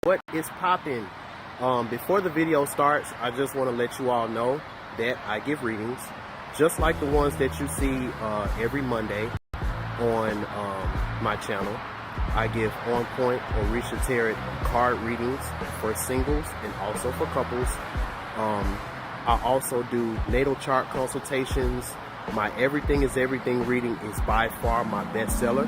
What is popping? Before the video starts, I just want to let you all know that I give readings just like the ones that you see every Monday on my channel. I give on point Orisha Tarot card readings for singles and also for couples. I also do natal chart consultations. My Everything is Everything reading is by far my best seller.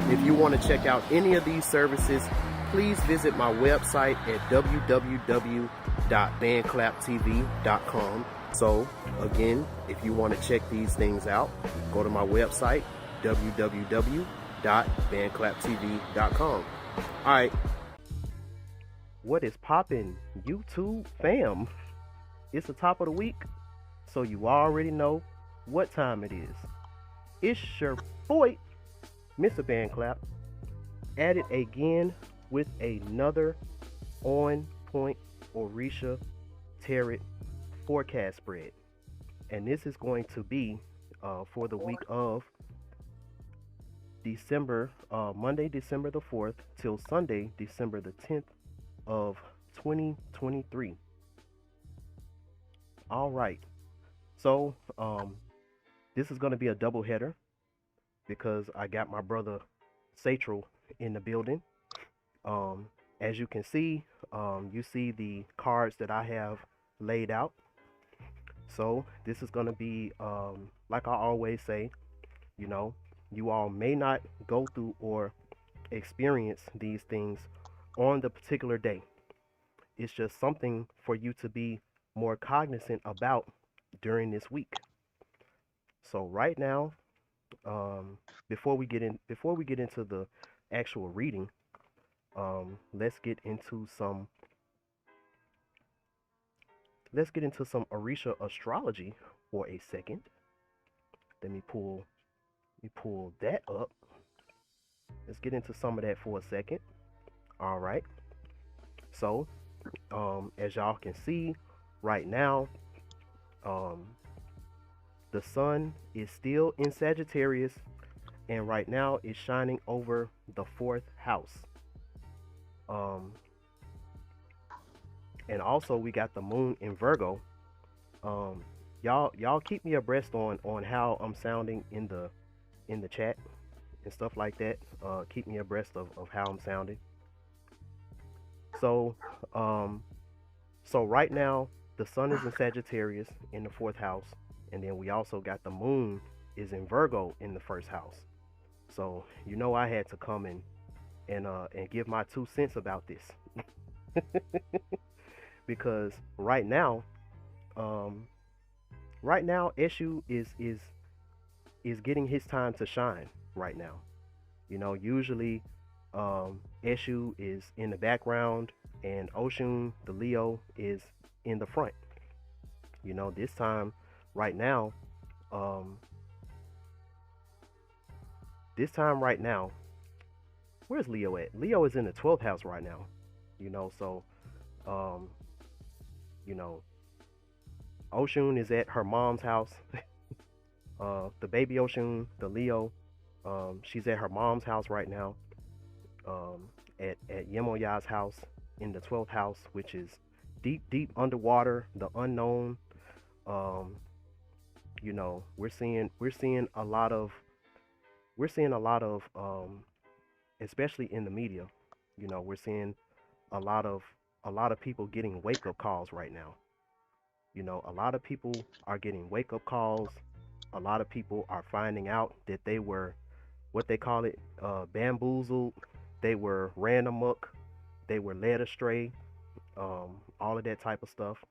If you want to check out any of these services, please visit my website at www.bandclaptv.com. So again, if you want to check these things out, go to my website, www.bandclaptv.com. All right. What is poppin', YouTube fam? It's the top of the week, so you already know what time it is. It's your boy, Mr.BandClap, at it again with another on point Orisha Tarot forecast spread. And this is going to be for the week of Monday, December the 4th till Sunday, December the 10th of 2023. All right. So, this is going to be a double header because I got my brother Satchel in the building. As you can see, you see the cards that I have laid out. So this is going to be, like I always say, you know, you all may not go through or experience these things on the particular day. It's just something for you to be more cognizant about during this week. So right now, before we get into the actual reading, let's get into some Orisha astrology for a second. Let me pull that up. Let's get into some of that for a second. All right. So, as y'all can see right now, the sun is still in Sagittarius, and right now it's shining over the 4th house. And also we got the moon in Virgo. Y'all keep me abreast on how I'm sounding in the chat and stuff like that. Keep me abreast of how I'm sounding. So right now the sun is in Sagittarius in the 4th house, and then we also got the moon is in Virgo in the 1st house. So you know I had to come and give my 2 cents about this. Because right now Eshu is getting his time to shine right now. You know, usually Eshu is in the background and Oshun, the Leo, is in the front. You know, this time right now, where's Leo at? Leo is in the 12th house right now. You know, so you know, Oshun is at her mom's house. The baby Oshun, the Leo, she's at her mom's house right now. At Yemoya's house in the 12th house, which is deep underwater, the unknown. You know, we're seeing a lot of especially in the media, you know, we're seeing a lot of people getting wake-up calls right now. You know, a lot of people are getting wake-up calls. A lot of people are finding out that they were, what they call it, bamboozled. They were ran amok. They were led astray. All of that type of stuff.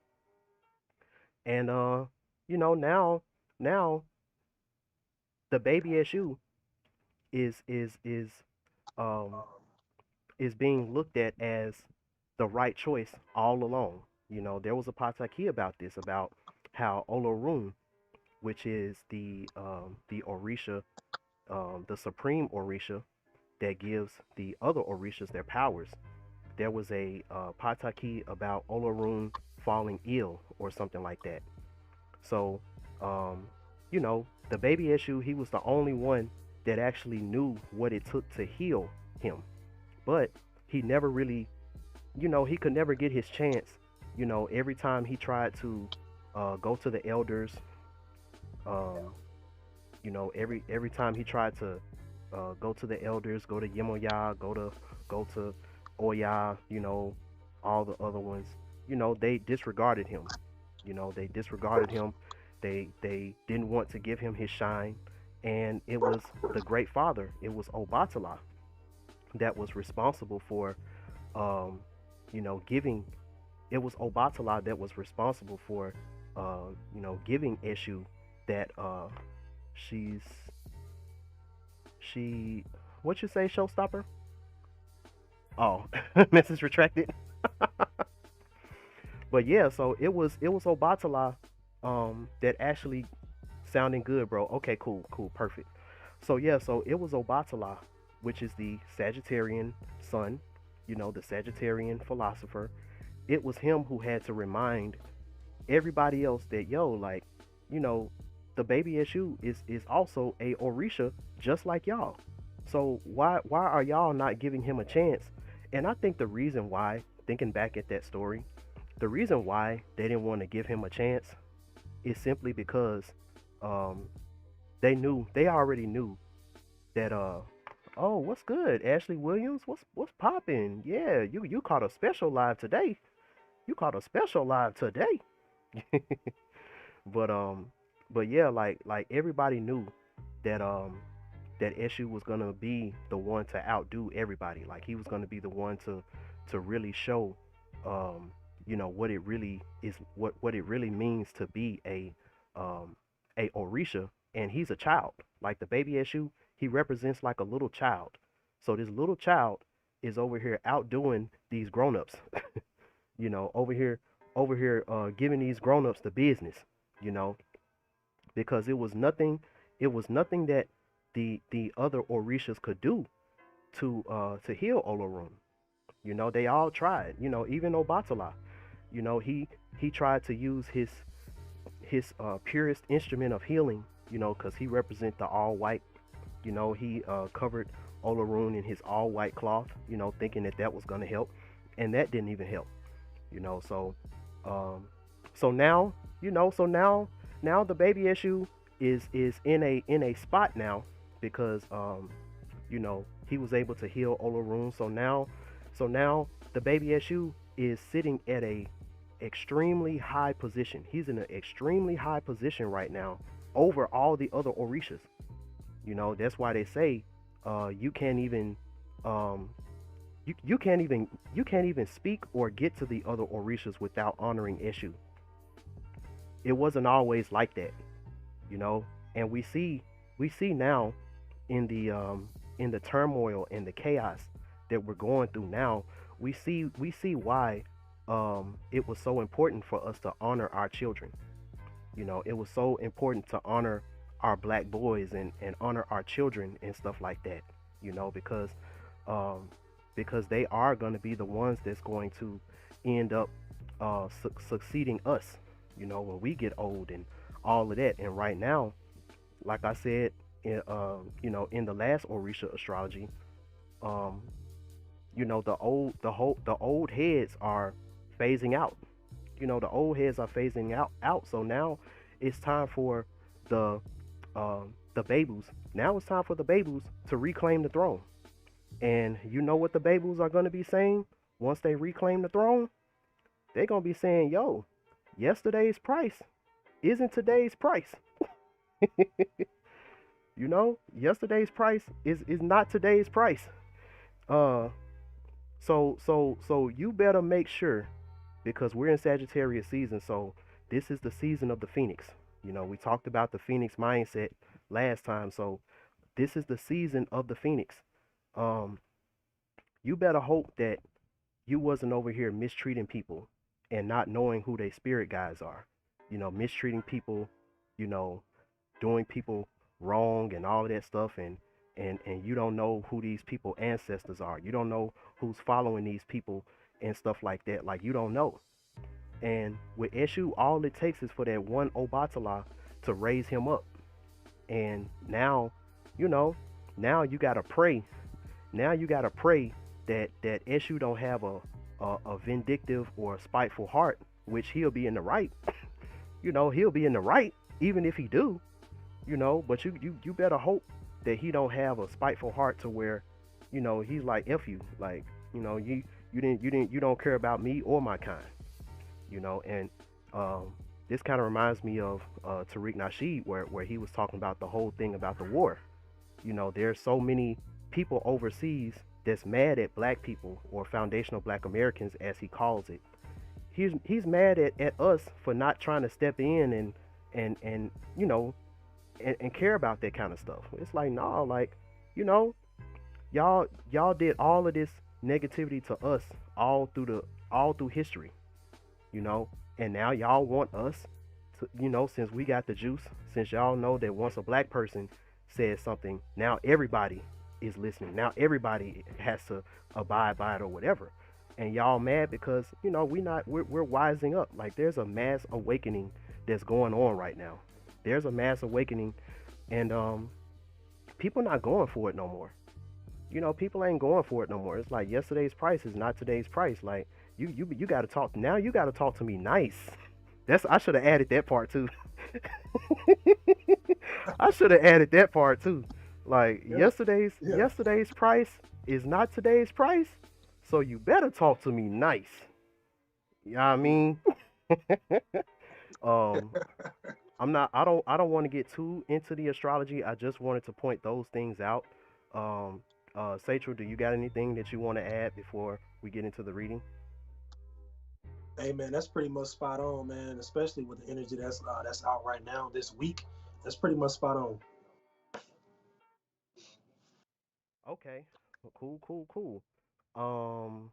And you know, now the baby Eshu is being looked at as the right choice all along. You know, there was a pataki about this, about how Olorun, which is the Orisha, the supreme Orisha that gives the other Orishas their powers. There was a pataki about Olorun falling ill or something like that. So, you know, the baby Eshu, he was the only one that actually knew what it took to heal him. But he never really he could never get his chance. Every time he tried to go to the elders, um, every time he tried to go to the elders, go to Yemoya, go to Oya, all the other ones, they disregarded him. They disregarded him. They didn't want to give him his shine, and it was the Great Father. It was Obatala that was responsible for, um, giving. It was Obatala that was responsible for, giving Eshu that she's she. What you say, showstopper? Oh, message retracted. But yeah, so it was Obatala that actually sounding good, bro. Okay, cool, perfect. So yeah, so it was Obatala, which is the Sagittarian sun, the Sagittarian philosopher. It was him who had to remind everybody else that, yo, like, you know, the baby Eshu is also a Orisha just like y'all. So why are y'all not giving him a chance? And I think the reason why, thinking back at that story, the reason why they didn't want to give him a chance is simply because um, they already knew that oh, what's good, Ashley Williams? What's popping? Yeah, you caught a special live today. You caught a special live today. But but yeah, like everybody knew that that Eshu was gonna be the one to outdo everybody. Like he was gonna be the one to really show um what it really is, what it really means to be a Orisha. And he's a child. Like the baby Eshu, he represents like a little child. So this little child is over here outdoing these grown-ups. Over here giving these grown-ups the business, you know, because it was nothing that the other Orishas could do to heal Olorun. They all tried. Even Obatala, he tried to use his purest instrument of healing, because he represents the all white. He covered Olorun in his all white cloth, thinking that was gonna help, and that didn't even help. So um so now, now the baby issue is in a spot now, because he was able to heal Olorun. So now the baby issue is sitting at a extremely high position. He's in an extremely high position right now over all the other Orishas. That's why they say you can't even um you can't even speak or get to the other Orishas without honoring Eshu. It wasn't always like that, you know. And we see now in the turmoil and the chaos that we're going through now. We see why it was so important for us to honor our children. It was so important to honor our black boys and honor our children and stuff like that. Because um, they are going to be the ones that's going to end up succeeding us, when we get old and all of that. And right now, like I said, in the last Orisha astrology, um, the old heads are phasing out. The old heads are phasing out. So now it's time for the the Babus. Now it's time for the Babus to reclaim the throne. And you know what the Babus are going to be saying once they reclaim the throne? They're going to be saying, yo, yesterday's price isn't today's price. Yesterday's price is not today's price. Uh, so you better make sure, because we're in Sagittarius season. So this is the season of the Phoenix. We talked about the Phoenix mindset last time. So this is the season of the Phoenix. Um, you better hope that you wasn't over here mistreating people and not knowing who their spirit guides are. Mistreating people, you know, doing people wrong and all of that stuff, and you don't know who these people ancestors are. You don't know who's following these people and stuff like that. Like, you don't know. And with Eshu, all it takes is for that one Obatala to raise him up. And now, now you gotta pray. Now you gotta pray that Eshu don't have a vindictive or a spiteful heart, which he'll be in the right. He'll be in the right even if he do. But you better hope that he don't have a spiteful heart to where, he's like F you, like, you don't care about me or my kind. And this kind of reminds me of Tariq Nasheed, where he was talking about the whole thing about the war. There's so many people overseas that's mad at black people, or foundational black Americans as he calls it. He's mad at us for not trying to step in and and care about that kind of stuff. It's like, nah, like, you know, y'all did all of this negativity to us all through history, you know, and now y'all want us to, since we got the juice, since y'all know that once a black person says something, now everybody is listening. Now everybody has to abide by it or whatever. And y'all mad because, we're wising up. Like, there's a mass awakening that's going on right now. There's a mass awakening, and people not going for it no more. People ain't going for it no more. It's like yesterday's price is not today's price. Like, you got to talk now. You got to talk to me nice. I should have added that part too. I should have added that part too. Like, yesterday's price is not today's price, so you better talk to me nice. You know what I mean? um, I don't want to get too into the astrology. I just wanted to point those things out. Um, Satchel, do you got anything that you want to add before we get into the reading? Hey man, that's pretty much spot on, man. Especially with the energy that's out right now this week. That's pretty much spot on. Okay. Cool, cool, cool. Um,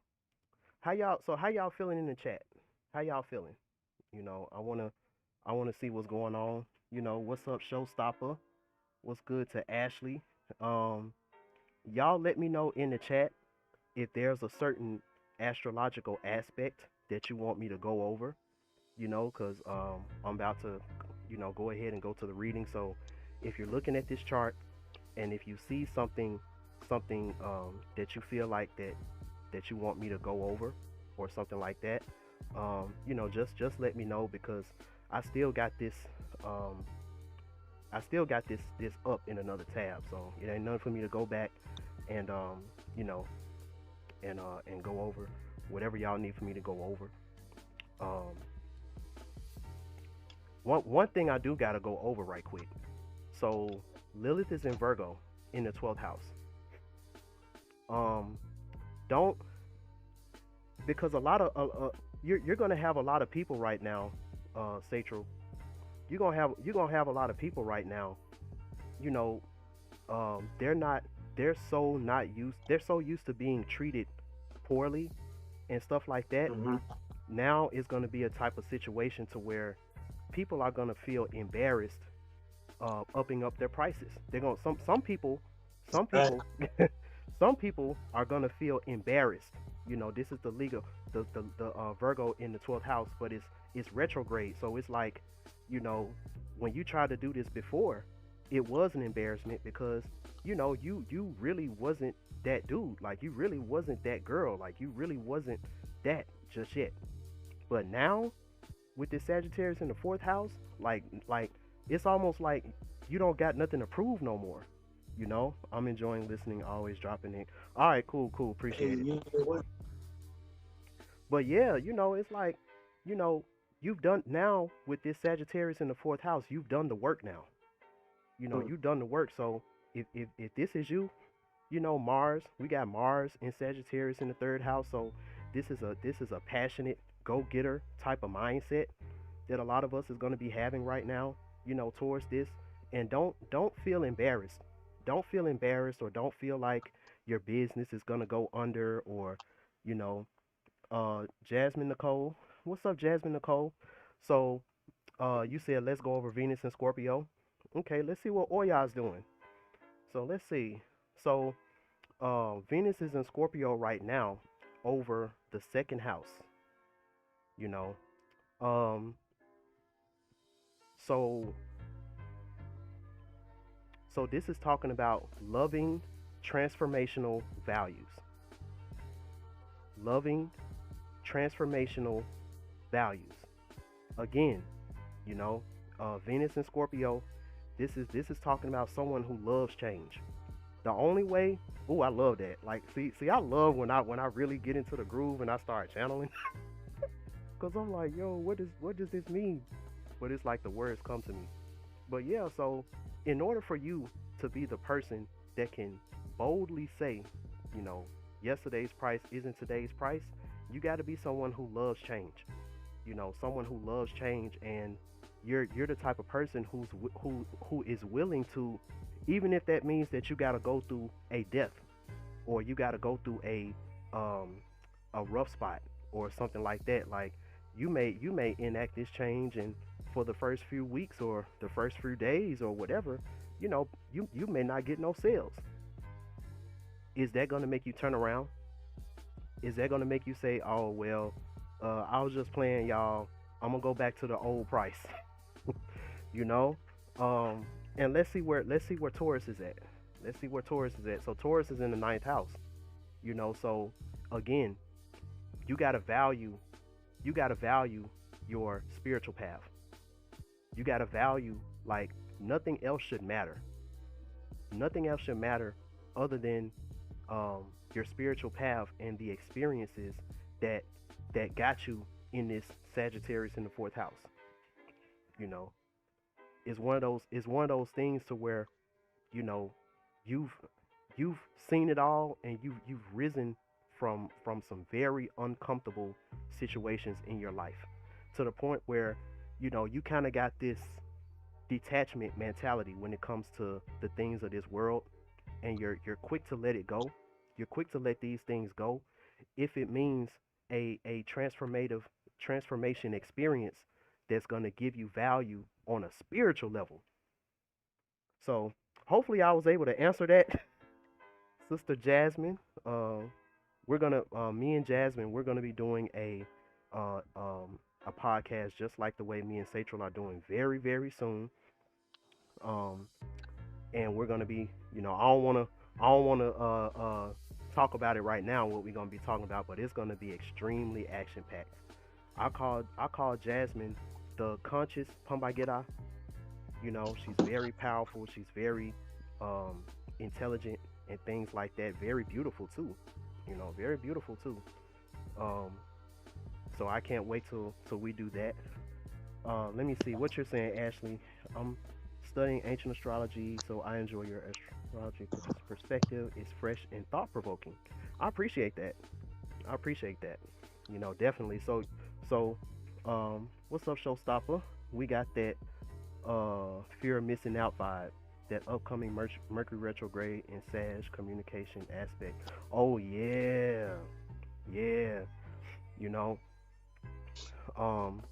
how y'all feeling in the chat? How y'all feeling? I wanna see what's going on. What's up, Showstopper? What's good to Ashley? Um, y'all let me know in the chat if there's a certain astrological aspect that you want me to go over. Because I'm about to, go ahead and go to the reading. So if you're looking at this chart and if you see something that you feel like that you want me to go over or something like that, just let me know, because I still got this um, this up in another tab, so it ain't nothing for me to go back and you know and go over whatever y'all need for me to go over. Um, one thing I do gotta go over right quick. So Lilith is in Virgo in the 12th house. Um, don't because a lot of you're gonna have a lot of people right now, Satchel. You're gonna have a lot of people right now. You know, they're not they're so used to being treated poorly and stuff like that. Hmm. Now it's gonna be a type of situation to where people are gonna feel embarrassed upping up their prices. They're gonna some Right. people some people are gonna feel embarrassed. This is the legal the Virgo in the 12th house, but it's retrograde, so it's like, you know, when you tried to do this before, it was an embarrassment because you really wasn't that dude, like you really wasn't that girl, like you really wasn't that just yet. But now with this Sagittarius in the fourth house, like it's almost like you don't got nothing to prove no more. I'm enjoying listening, always dropping it. All right, cool, cool, Hey, appreciate it. what? But yeah, it's like, you know, you've done now with this Sagittarius in the fourth house, you've done the work now. Hmm. You've done the work. So if this is you, Mars, we got Mars in Sagittarius in the third house. So this is a passionate go-getter type of mindset that a lot of us is going to be having right now, towards this. And don't feel embarrassed. Don't feel embarrassed, or don't feel like your business is going to go under, or you know, Jasmine Nicole. What's up, Jasmine Nicole? So, you said let's go over Venus and Scorpio. Okay, let's see what Oya's doing. So let's see. So, Venus is in Scorpio right now, over the second house. You know, um, so this is talking about loving transformational values. Loving transformational values. Again, you know, Venus and Scorpio. This is talking about someone who loves change. The only way, oh, I love that. Like, see, I love when I really get into the groove and I start channeling, cause I'm like, yo, what does this mean? But it's like the words come to me. But yeah, so in order for you to be the person that can boldly say, you know, yesterday's price isn't today's price, you got to be someone who loves change. You know, someone who loves change, and you're the type of person who is willing to, even if that means that you got to go through a death, or you got to go through um a rough spot or something like that. Like, you may enact this change, and for the first few weeks or the first few days or whatever, you may not get no sales. Is that going to make you turn around? Is that going to make you say, oh well, I was just playing, y'all, I'm gonna go back to the old price? you know um and let's see where Taurus is at. So Taurus is in the ninth house. So again, you got to value your spiritual path. You got to value, like, nothing else should matter. Nothing else should matter other than your spiritual path and the experiences that got you in this Sagittarius in the fourth house. You know, is one of those things to where, you know you've you've seen it all, and you've risen from some very uncomfortable situations in your life, to the point where, you kind of got this detachment mentality when it comes to the things of this world, and you're quick to let it go. You're quick to let these things go if it means a transformation experience that's going to give you value on a spiritual level. So hopefully I was able to answer that, Sister Jasmine. We're gonna Me and Jasmine, we're gonna be doing a podcast just like the way me and Satchel are doing, very very soon. Um, and we're gonna be, I don't wanna talk about it right now, what we're gonna be talking about, but it's gonna be extremely action packed. I call Jasmine the conscious Pambagera. She's very powerful. She's very intelligent and things like that. Very beautiful too. Very beautiful too. Um, so I can't wait till we do that. Let me see what you're saying, Ashley. I'm studying ancient astrology, so I enjoy your astrology perspective. It's fresh and thought provoking. I appreciate that. I appreciate that. Definitely. So, what's up, Showstopper? We got that fear of missing out vibe, that upcoming Mercury retrograde and Sag communication aspect. Oh yeah, yeah. You know, um,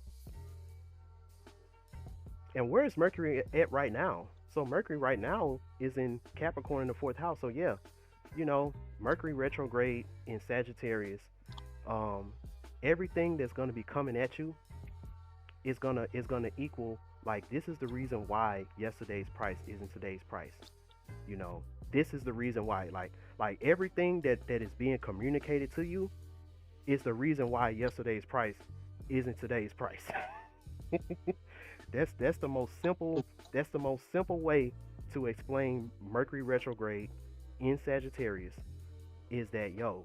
and where is Mercury at right now? So Mercury right now is in Capricorn in the fourth house. So yeah, Mercury retrograde in Sagittarius. Um, Everything that's gonna be coming at you is gonna equal, like, this is the reason why yesterday's price isn't today's price. You know, this is the reason why, like everything that is being communicated to you is the reason why yesterday's price isn't today's price. That's the most simple way to explain Mercury retrograde in Sagittarius, is that, yo,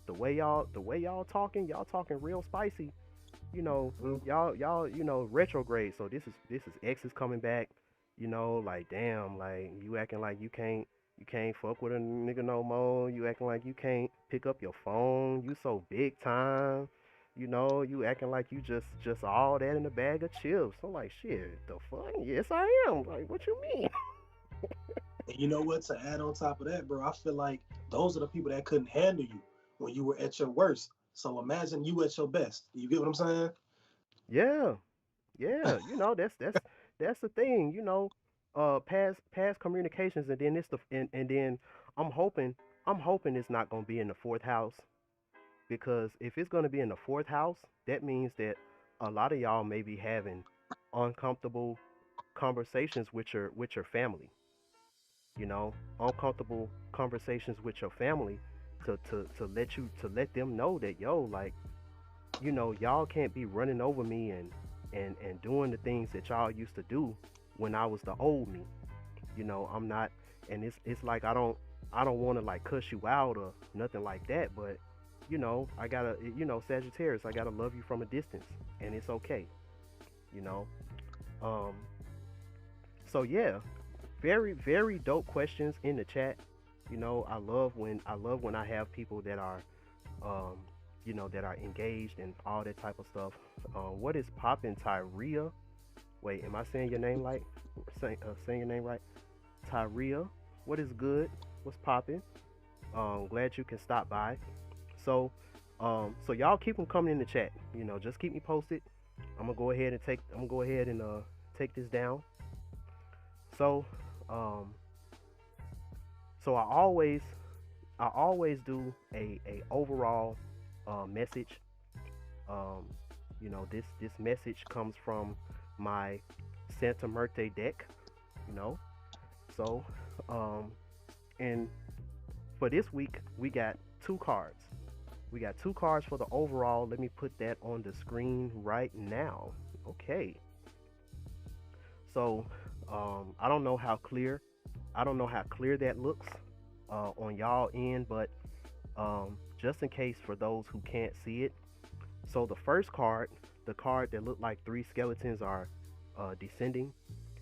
the way y'all talking, real spicy. Y'all retrograde. So this is X is coming back. Like, damn, like, you acting like you can't fuck with a nigga no more. You acting like you can't pick up your phone. You so big time. You acting like you just all that in a bag of chips. I'm like, shit, the fuck? Yes, I am. Like, what you mean? And you know what? To add on top of that, bro, I feel like those are the people that couldn't handle you when you were at your worst. So imagine you at your best. You get what I'm saying? Yeah, yeah. That's the thing. Past communications, and then and then I'm hoping I'm hoping it's not gonna be in the fourth house, because if it's gonna be in the fourth house, that means that a lot of y'all may be having uncomfortable conversations with your family. Uncomfortable conversations with your family, to let them know that, yo, like, you know, y'all can't be running over me and doing the things that y'all used to do when I was the old me. You know, I'm not, and it's like I don't want to like cuss you out or nothing like that, but you know, I gotta, you know, Sagittarius, I gotta love you from a distance, and it's okay, you know. Um, so yeah, very very dope questions in the chat. You know, I love when I have people that are, um, you know, that are engaged and all that type of stuff. What is poppin', Tyria? Wait, am I saying your name right? Saying your name right? Tyria, what is good? What's poppin'? Glad you can stop by. So, so y'all keep them coming in the chat. You know, just keep me posted. I'm gonna go ahead and take this down. So, um, so I always do a overall message. Um, you know, this message comes from my Santa Muerte deck. You know, so um, and for this week we got two cards. We got two cards for the overall. Let me put that on the screen right now. Okay. So I don't know how clear that looks on y'all end, but just in case for those who can't see it. So the first card, the card that looked like three skeletons are descending,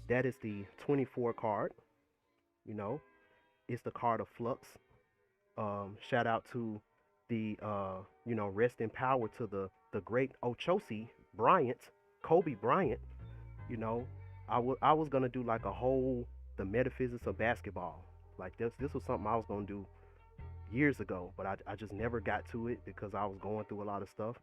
that is the 24 card. You know, it's the card of flux. Shout out to the you know, rest in power to the great Ochosi Bryant, Kobe Bryant. You know, I was gonna do like a whole the metaphysics of basketball. Like this was something I was gonna do years ago, but I just never got to it because I was going through a lot of stuff.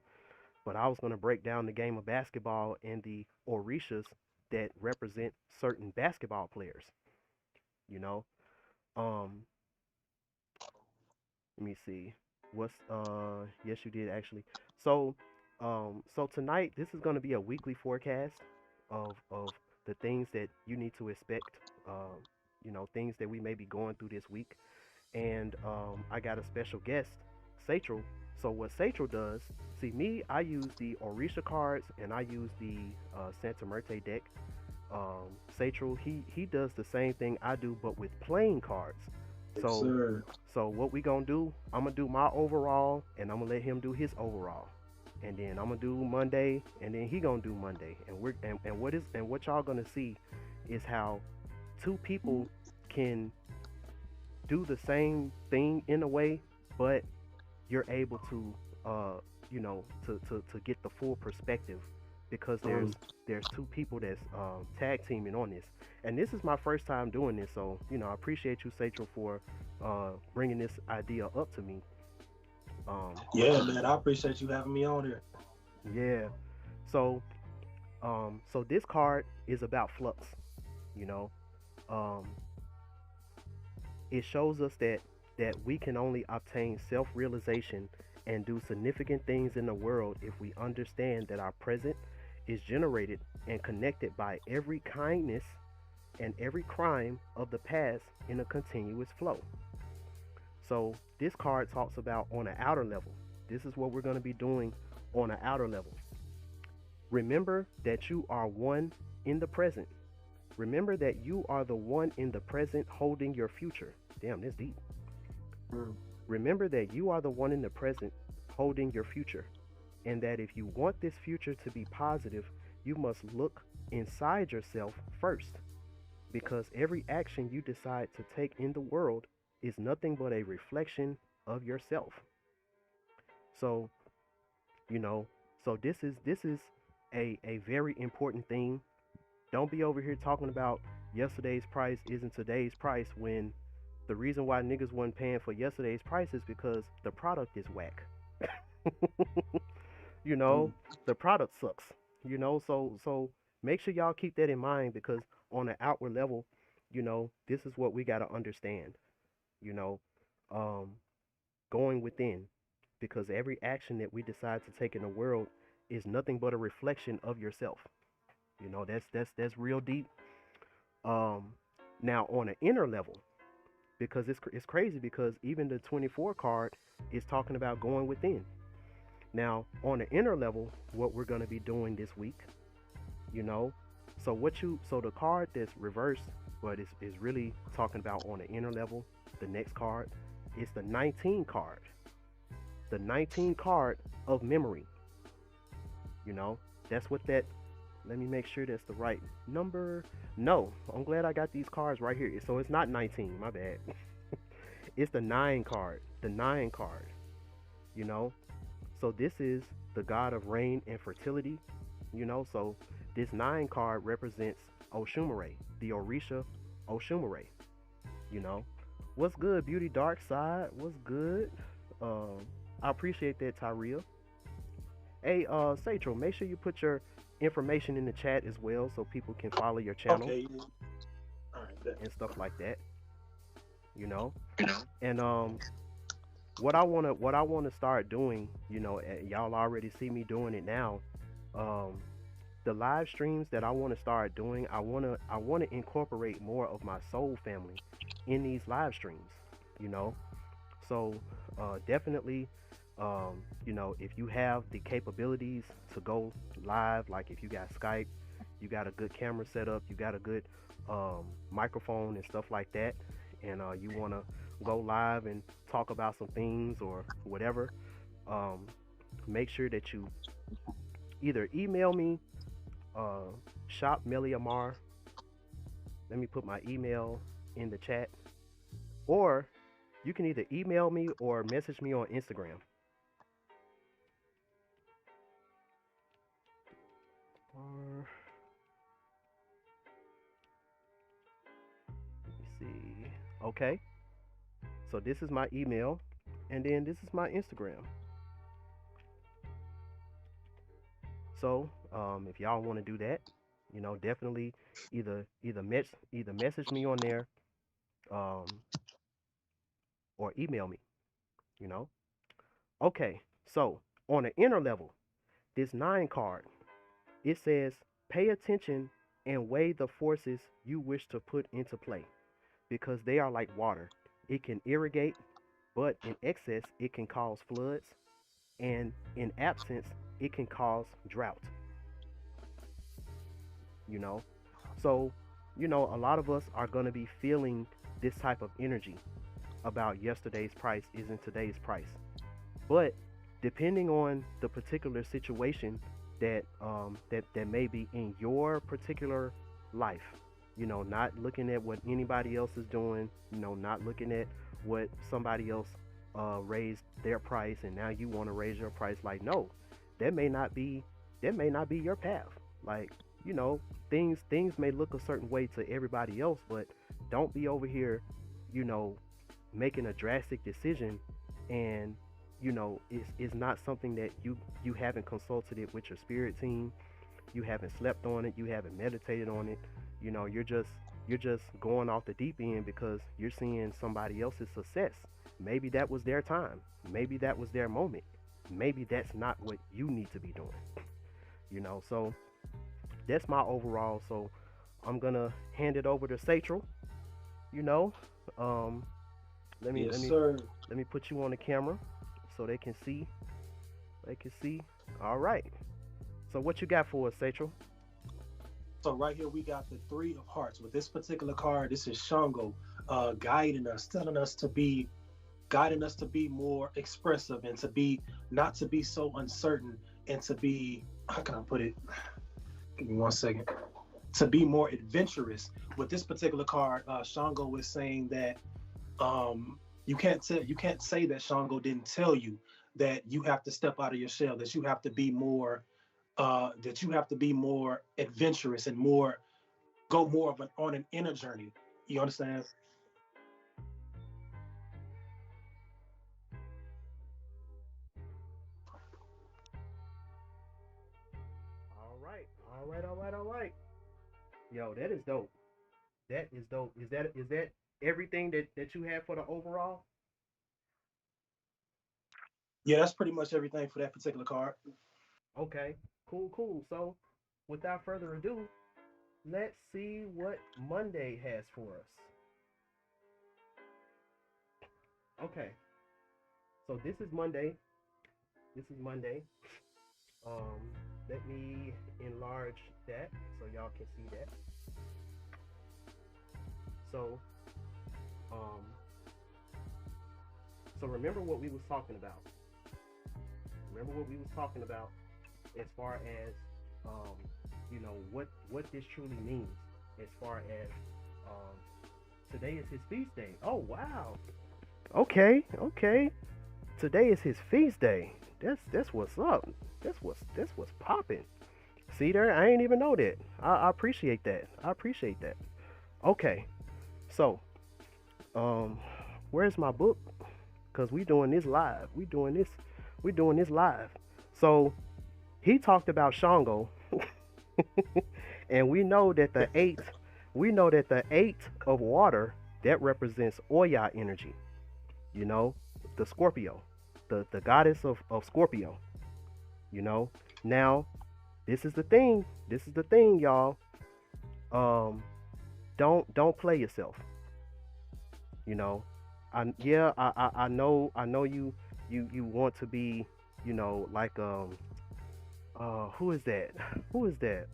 But I was gonna break down the game of basketball and the orishas that represent certain basketball players. You know, um, let me see. What's yes you did actually. So so tonight this is gonna be a weekly forecast of the things that you need to expect. You know, things that we may be going through this week. And I got a special guest, Satchel. So what Satchel does, see me, I use the Orisha cards and I use the Santa Muerte deck. Satchel, he does the same thing I do, but with playing cards. Yes, So sir. so what we gonna do? I'm gonna do my overall, and I'm gonna let him do his overall, and then I'm gonna do Monday, and then he gonna do Monday, and what y'all gonna see is how two people can do the same thing in a way, but you're able to you know, to get the full perspective because there's Um, there's two people that's tag teaming on this, and this is my first time doing this, so you know I appreciate you, Satchel, for bringing this idea up to me. Um, yeah, man, I appreciate you having me on here. yeah, so so this card is about flux. You know, um, it shows us that we can only obtain self-realization and do significant things in the world if we understand that our present is generated and connected by every kindness and every crime of the past in a continuous flow. So this card talks about on an outer level. This is what we're going to be doing on an outer level. Remember that you are one in the present. Remember that you are the one in the present holding your future. Damn, that's deep. Mm. Remember that you are the one in the present holding your future, and that if you want this future to be positive, you must look inside yourself first, because every action you decide to take in the world is nothing but a reflection of yourself. So, you know, so this is a very important thing. Don't be over here talking about yesterday's price isn't today's price when the reason why niggas wasn't paying for yesterday's price is because the product is whack. You know, Mm. the product sucks. You know, so make sure y'all keep that in mind because on an outward level, you know, this is what we gotta understand. You know, um, going within, because every action that we decide to take in the world is nothing but a reflection of yourself. You know, that's real deep. Um, Now on an inner level, because it's crazy because even the 24 card is talking about going within. Now, on the inner level, what we're going to be doing this week, you know, so the card that's reversed, but is really talking about on the inner level, the next card, is the 19 card. The 19 card of memory. You know, that's what that. Let me make sure that's the right number. No, I'm glad I got these cards right here. So it's not 19. My bad. It's the 9 card. The 9 card. You know, so this is the god of rain and fertility. You know, so this 9 card represents Oshumare, the Orisha Oshumare. You know, what's good, Beauty Dark Side? What's good? I appreciate that, Tyria. Hey, Satro, make sure you put your information in the chat as well so people can follow your channel Okay. All right. and stuff like that. You know, and what I wanna start doing, y'all already see me doing it now. Um, the live streams that I want to start doing, I wanna incorporate more of my soul family in these live streams. You know, so definitely, if you have the capabilities to go live, like if you got Skype, you got a good camera setup, you got a good microphone and stuff like that, and you want to go live and talk about some things or whatever, um, make sure that you either email me, uh, shop Meliamar. Let me put my email in the chat, or you can either email me or message me on Instagram. Or let me see. Okay, so this is my email, and then this is my Instagram. So if y'all want to do that, definitely either message me on there, um, or email me. You know. Okay, so on the inner level, this 9 card, it says pay attention and weigh the forces you wish to put into play because they are like water. It can irrigate, but in excess, it can cause floods, and in absence, it can cause drought. You know, so a lot of us are going to be feeling this type of energy about yesterday's price isn't today's price. But depending on the particular situation that may be in your particular life, not looking at what anybody else is doing, not looking at what somebody else raised their price and now you want to raise your price. Like, no, that may not be that may not be your path. Like, you know, things may look a certain way to everybody else, but don't be over here, you know, making a drastic decision, and it's not something that you haven't consulted it with your spirit team, you haven't slept on it, you haven't meditated on it. You're just going off the deep end because you're seeing somebody else's success. Maybe that was their time, maybe that was their moment, maybe that's not what you need to be doing. So that's my overall. So I'm gonna hand it over to Satchel. you know um let me Yes, let me sir. let me put you on the camera so they can see. All right, so what you got for us, Satchel? So right here we got the 3 of Hearts. With this particular card, this is Shango, guiding us, telling us to be, guiding us to be more expressive and to be, not to be so uncertain, and to be, how can I put it? Give me 1 second. To be more adventurous. With this particular card, Shango was saying that you can't say that Shango didn't tell you that you have to step out of your shell, that you have to be more, that you have to be more adventurous and more, go more of an on an inner journey. You understand? All right, all right, all right, all right. Yo, that is dope. That is dope. Is that everything that you have for the overall? Yeah, that's pretty much everything for that particular card. Okay, cool, cool. So without further ado, let's see what Monday has for us. Okay, so this is Monday. This is Monday. Um, Let me enlarge that so y'all can see that. So, um, so remember what we was talking about. Remember what we was talking about as far as, um, what this truly means. As far as, today is his feast day. Oh wow. Okay, okay. Today is his feast day. That's what's up. That's what's popping. See there, I ain't even know that. I appreciate that. I appreciate that. Okay, so um, where's my book? Cause we doing this live. We doing this live. So he talked about Shango, and we know that the eight of water that represents Oya energy. You know, the Scorpio, the goddess of Scorpio. You know, now this is the thing. This is the thing, y'all. Um, don't play yourself. You know, I know you want to be, like who is that? Who is that?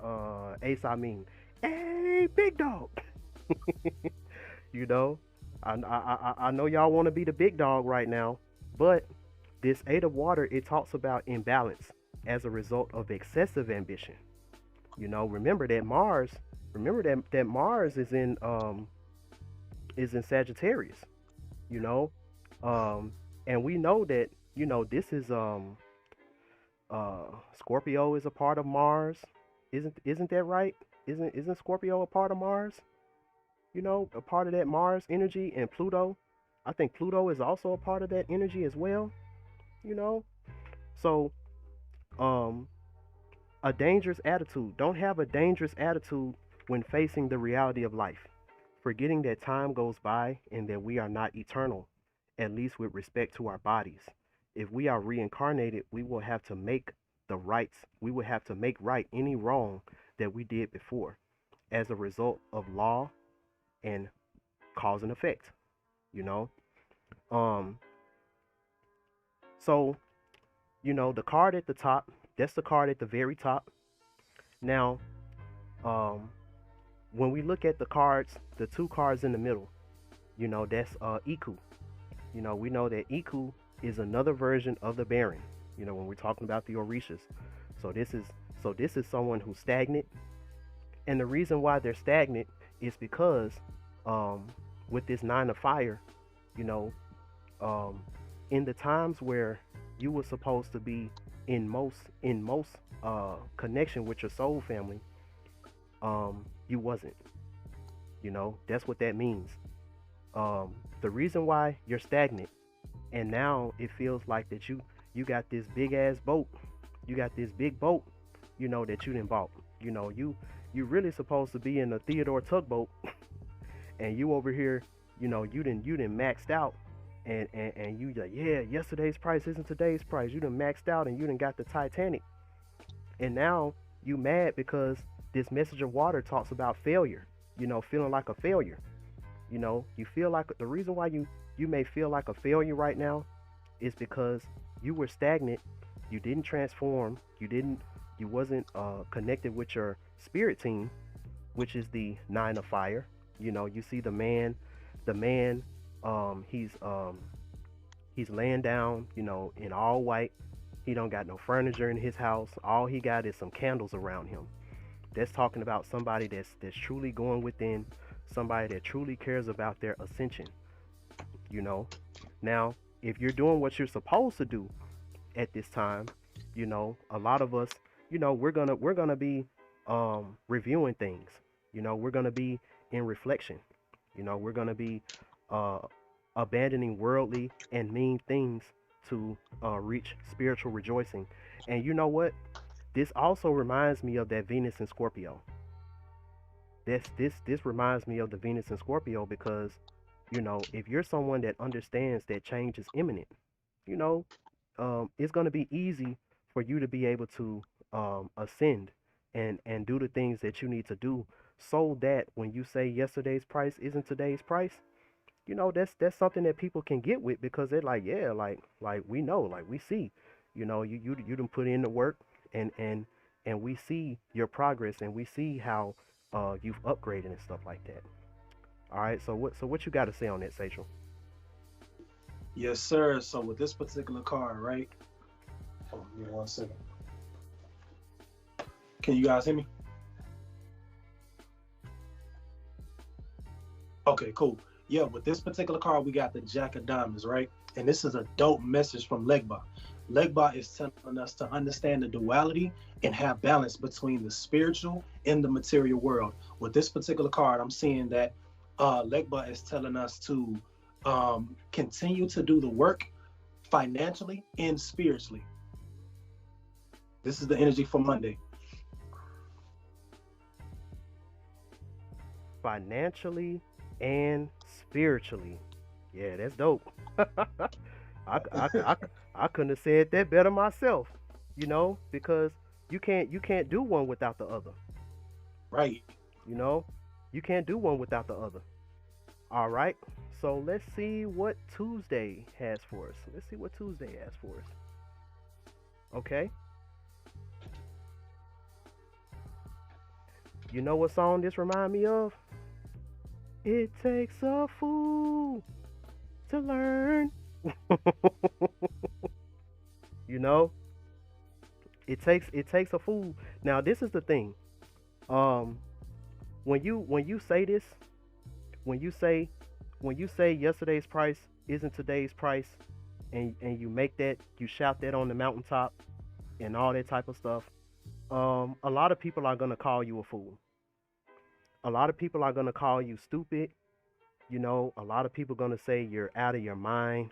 Ace, I mean, hey, big dog. you know, I know y'all want to be the big dog right now, but this eight of water, it talks about imbalance as a result of excessive ambition. Remember that Mars. Remember that Mars is in Sagittarius. You know, and we know that this is Scorpio is a part of Mars. Isn't that right? Isn't Scorpio a part of Mars? A part of that Mars energy, and Pluto. I think Pluto is also a part of that energy as well. You know, so um, a dangerous attitude. Don't have a dangerous attitude when facing the reality of life, forgetting that time goes by and that we are not eternal, at least with respect to our bodies. If we are reincarnated, we will have to make the rights, we will have to make right any wrong that we did before as a result of law and cause and effect, you know? Um, so, the card at the top, that's the card at the very top. Now, um, when we look at the cards, the two cards in the middle, that's Iku. We know that Iku is another version of the Baron. When we're talking about the Orishas. So this is someone who's stagnant, and the reason why they're stagnant is because um, with this nine of fire, you know, um, in the times where you were supposed to be in most connection with your soul family, you wasn't. That's what that means. The reason why you're stagnant, and now it feels like that you got this big ass boat, you got this big boat, that you didn't bought. You really supposed to be in a Theodore tugboat, and you over here, you didn't maxed out, and you like, yeah, yesterday's price isn't today's price. You done maxed out, and you done got the Titanic, and now you mad because this message of water talks about failure. Feeling like a failure. You feel like the reason why you may feel like a failure right now is because you were stagnant. You didn't transform. You wasn't connected with your spirit team, which is the nine of fire. You see the man, he's laying down, in all white. He don't got no furniture in his house. All he got is some candles around him. That's talking about somebody that's truly going within, somebody that truly cares about their ascension. you know Now, if you're doing what you're supposed to do at this time, a lot of us, we're gonna be reviewing things. We're gonna be in reflection. We're gonna be uh abandoning worldly and mean things to reach spiritual rejoicing. And you know what, this also reminds me of that Venus in Scorpio. This reminds me of the Venus in Scorpio, because if you're someone that understands that change is imminent, you know, it's going to be easy for you to be able to ascend and do the things that you need to do, so that when you say yesterday's price isn't today's price, that's something that people can get with, because they're like, yeah, like we know, like we see. You done put in the work, and and we see your progress, and we see how you've upgraded and stuff like that. All right. So what you got to say on that, Sachel? Yes, sir. So with this particular card, right? Oh, give me 1 second. Can you guys hear me? Okay, cool. Yeah, with this particular card, we got the Jack of Diamonds, right? And this is a dope message from Legba. Legba is telling us to understand the duality and have balance between the spiritual and the material world. With this particular card, I'm seeing that Legba is telling us to continue to do the work financially and spiritually. This is the energy for Monday. Financially and spiritually. Yeah, that's dope. I, I, I, I couldn't have said that better myself, because you can't do one without the other. Right. You know, you can't do one without the other. All right. So let's see what Tuesday has for us. Let's see what Tuesday has for us. Okay. You know what song this remind me of? It takes a fool to learn. you know, it takes a fool. Now this is the thing. Um, when you say this, when you say when you say yesterday's price isn't today's price, and you shout that on the mountaintop and all that type of stuff, a lot of people are gonna call you a fool. A lot of people are gonna call you stupid. A lot of people are gonna say you're out of your mind.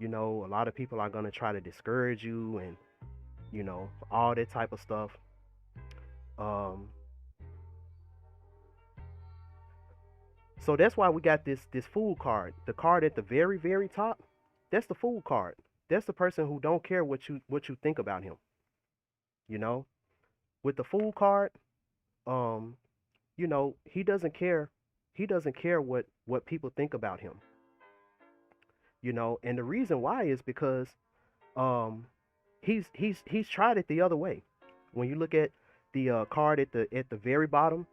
A lot of people are gonna try to discourage you, and all that type of stuff. Um, so that's why we got this fool card. The card at the very very top, that's the fool card. That's the person who don't care what you think about him. You know, with the fool card, um, he doesn't care. He doesn't care what people think about him. And the reason why is because um, he's tried it the other way. When you look at the card at the very bottom,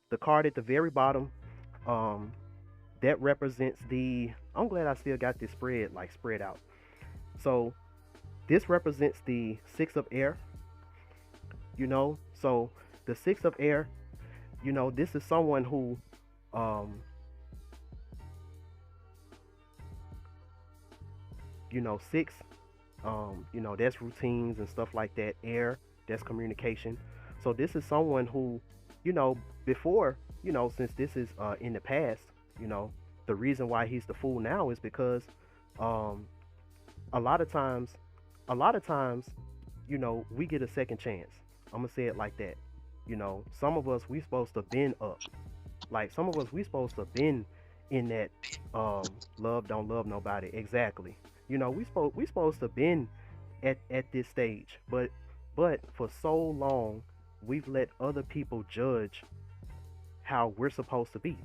the card at the very bottom, um, that represents the. I'm glad I still got this spread out. So this represents the six of air. So the six of air. This is someone who, um, six, that's routines and stuff like that. Air, that's communication. So this is someone who, you know, before, since this is in the past, you know, the reason why he's the fool now is because, um, a lot of times, a lot of times, we get a second chance. I'm gonna say it like that. Some of us we supposed to been up. Like some of us we supposed to been in that love don't love nobody exactly. We supposed to been at this stage, but for so long we've let other people judge how we're supposed to be.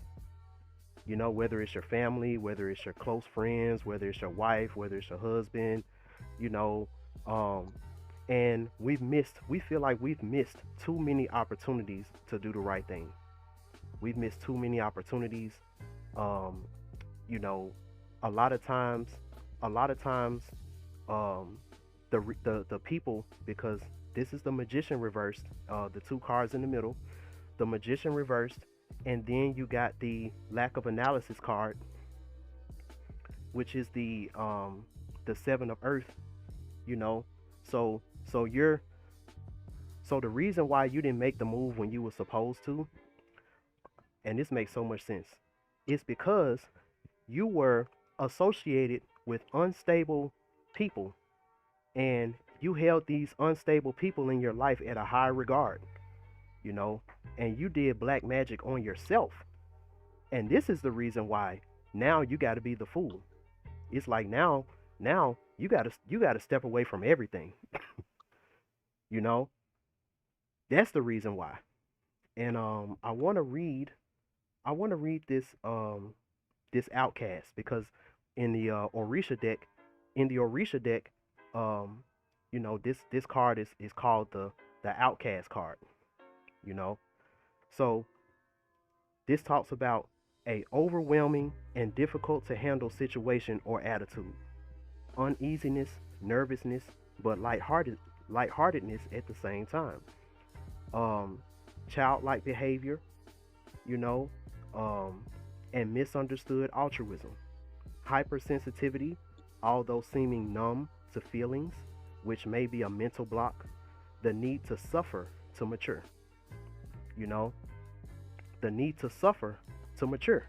Whether it's your family, whether it's your close friends, whether it's your wife, whether it's your husband, you know, um, and we feel like we've missed too many opportunities to do the right thing. We've missed too many opportunities. Um, you know, a lot of times, a lot of times, um, the people, because this is the magician reversed, the two cards in the middle, the magician reversed, and then you got the lack of analysis card, which is the seven of earth. You know, so so you're so the reason why you didn't make the move when you were supposed to, and this makes so much sense, is because you were associated with unstable people, and you held these unstable people in your life at a high regard, you know, and you did black magic on yourself. And this is the reason why now you got to be the fool. It's like now you got to step away from everything, you know? That's the reason why. And I want to read this outcast, because in the Orisha deck, in the Orisha deck, Um, this card is called the outcast card. You know, so this talks about a overwhelming and difficult to handle situation or attitude, uneasiness, nervousness, but lightheartedness at the same time. Um, Childlike behavior, you know, um, and misunderstood altruism, hypersensitivity, although seeming numb to feelings, which may be a mental block, the need to suffer to mature, you know, the need to suffer to mature.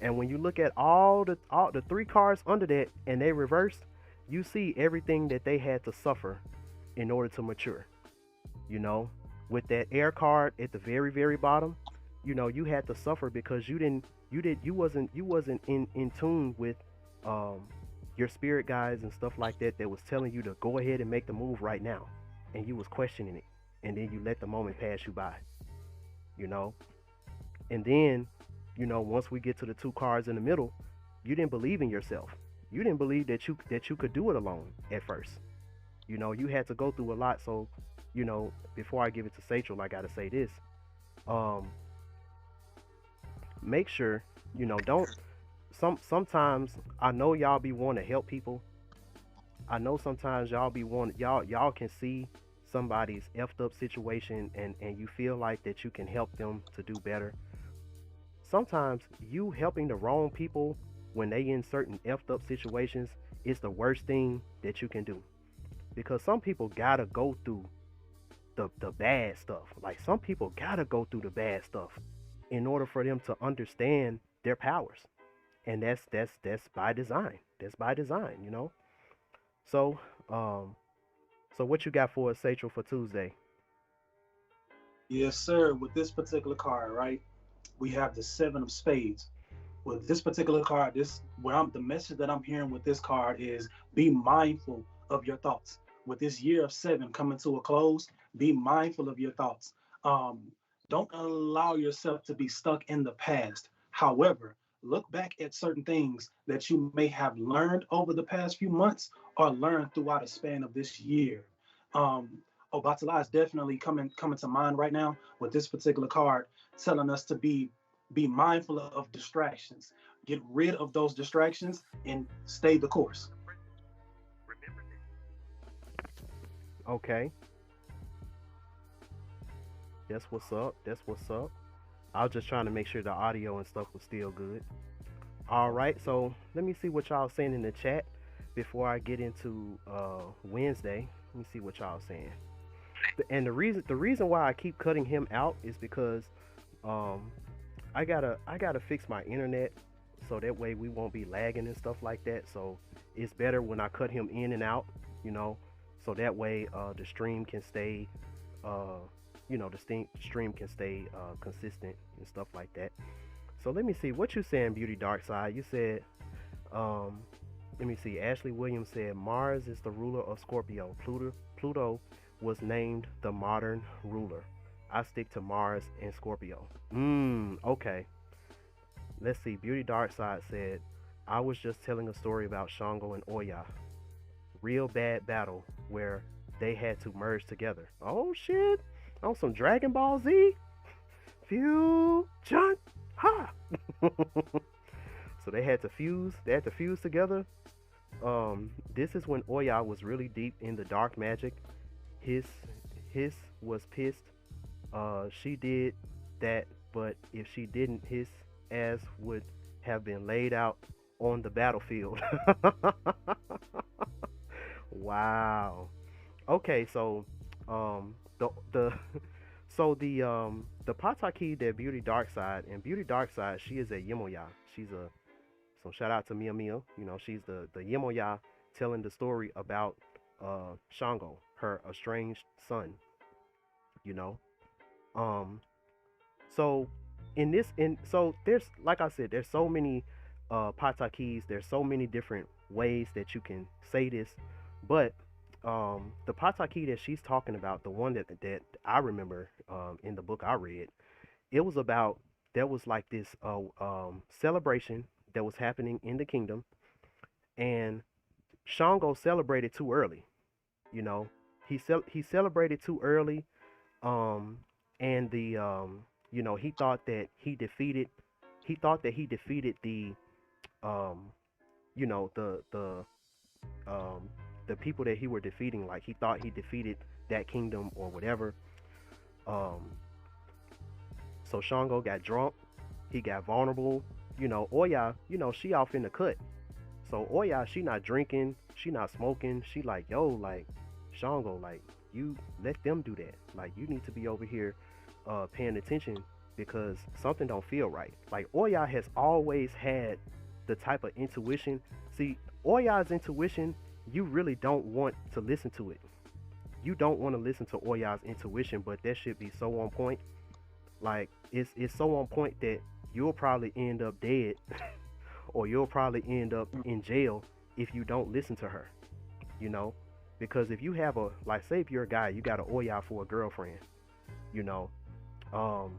And when you look at all the three cards under that and they reversed, you see everything that they had to suffer in order to mature. You know, with that air card at the very bottom, you had to suffer because you wasn't in tune with um your spirit guides and stuff like that that was telling you to go ahead and make the move right now, and you was questioning it, and then you let the moment pass you by. You know, and then, once we get to the two cards in the middle, you didn't believe in yourself. You didn't believe that you could do it alone at first. You had to go through a lot. So, before I give it to Sachel, I gotta say this. Um, Make sure, don't sometimes I know y'all be wanting to help people. I know sometimes y'all can see somebody's effed up situation, and you feel like that you can help them to do better. Sometimes you helping the wrong people when they in certain effed up situations is the worst thing that you can do, because some people gotta go through the bad stuff. Like, some people gotta go through the bad stuff in order for them to understand their powers, and that's by design. That's by design. So, um, so what you got for us, Sachel, for Tuesday? Yes, sir. With this particular card, right, we have the seven of spades. With this particular card, the message that I'm hearing with this card is be mindful of your thoughts. With this year of seven coming to a close, be mindful of your thoughts. Um, don't allow yourself to be stuck in the past. However, look back at certain things that you may have learned over the past few months or learned throughout a span of this year. Um, Obatala is definitely coming to mind right now with this particular card, telling us to be mindful of distractions. Get rid of those distractions and stay the course. Okay, that's what's up. That's what's up. I was just trying to make sure the audio and stuff was still good. All right, so let me see what y'all saying in the chat before I get into Wednesday. Let me see what y'all saying. And the reason why I keep cutting him out is because um I gotta fix my internet, so that way we won't be lagging and stuff like that. So it's better when I cut him in and out, you know, so that way the stream can stay uh stream can stay consistent and stuff like that. So let me see what you saying, Beauty Dark Side. You said um let me see. Ashley Williams said Mars is the ruler of Scorpio. Pluto was named the modern ruler. I stick to Mars and Scorpio. Okay. Let's see. Beauty Dark Side said, I was just telling a story about Shango and Oya. Real bad battle where they had to merge together. Oh shit. On some Dragon Ball Z? Fusion. Ha! So they had to fuse together. This is when Oya was really deep in the dark magic. His his was pissed. She did that, but if she didn't, his ass would have been laid out on the battlefield. Wow. Okay, so the the Pataki that Beauty Darkside, and Beauty Darkside, she is a Yemoya. She's a So shout out to Mia Mia. She's the Yemoya telling the story about Shango, her estranged son. You know. Um so there's, like I said, there's so many patakis, there's so many different ways that you can say this, but the pataki that she's talking about, the one that I remember in the book I read, it was about, there was like this celebration that was happening in the kingdom, and Shango celebrated too early. You know, he celebrated too early. Um, and the he thought that he defeated um, you know, um the people that he were defeating. Like he thought he defeated that kingdom or whatever. Um, so Shango got drunk. He got vulnerable. Oya, she off in the cut. So Oya, she not drinking, she not smoking. She like, yo, like, Shango, like, you let them do that. Like, you need to be over here paying attention because something don't feel right. Like Oya has always had the type of intuition. See, Oya's intuition, you really don't want to listen to it. You don't want to listen to Oya's intuition, but that should be so on point. Like, it's so on point that you'll probably end up dead or you'll probably end up in jail if you don't listen to her, you know? Because if you have like, say if you're a guy, you got an Oya for a girlfriend, you know, um,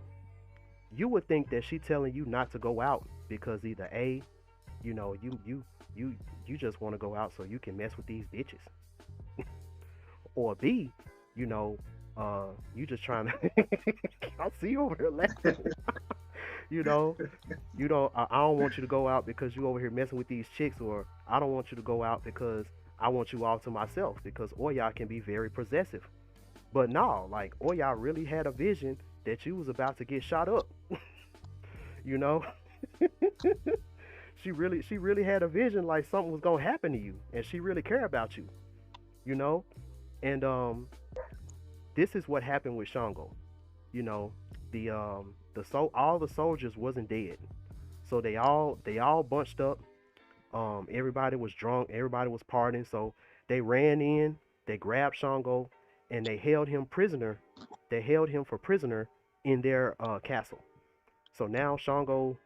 you would think that she telling you not to go out because either A, you you just want to go out so you can mess with these bitches, or B, you know, you just trying to, I see you over here laughing, you know, I don't want you to go out because you over here messing with these chicks, or I don't want you to go out because I want you all to myself, because Oya can be very possessive. But no, like Oya really had a vision that you was about to get shot up, you know. She really had a vision like something was gonna happen to you, and she really cared about you, you know. And this is what happened with Shango. You know, all the soldiers wasn't dead, so they all bunched up. Everybody was drunk, everybody was partying, so they ran in, they grabbed Shango, and they held him prisoner. They held him for prisoner in their castle. So now Shango,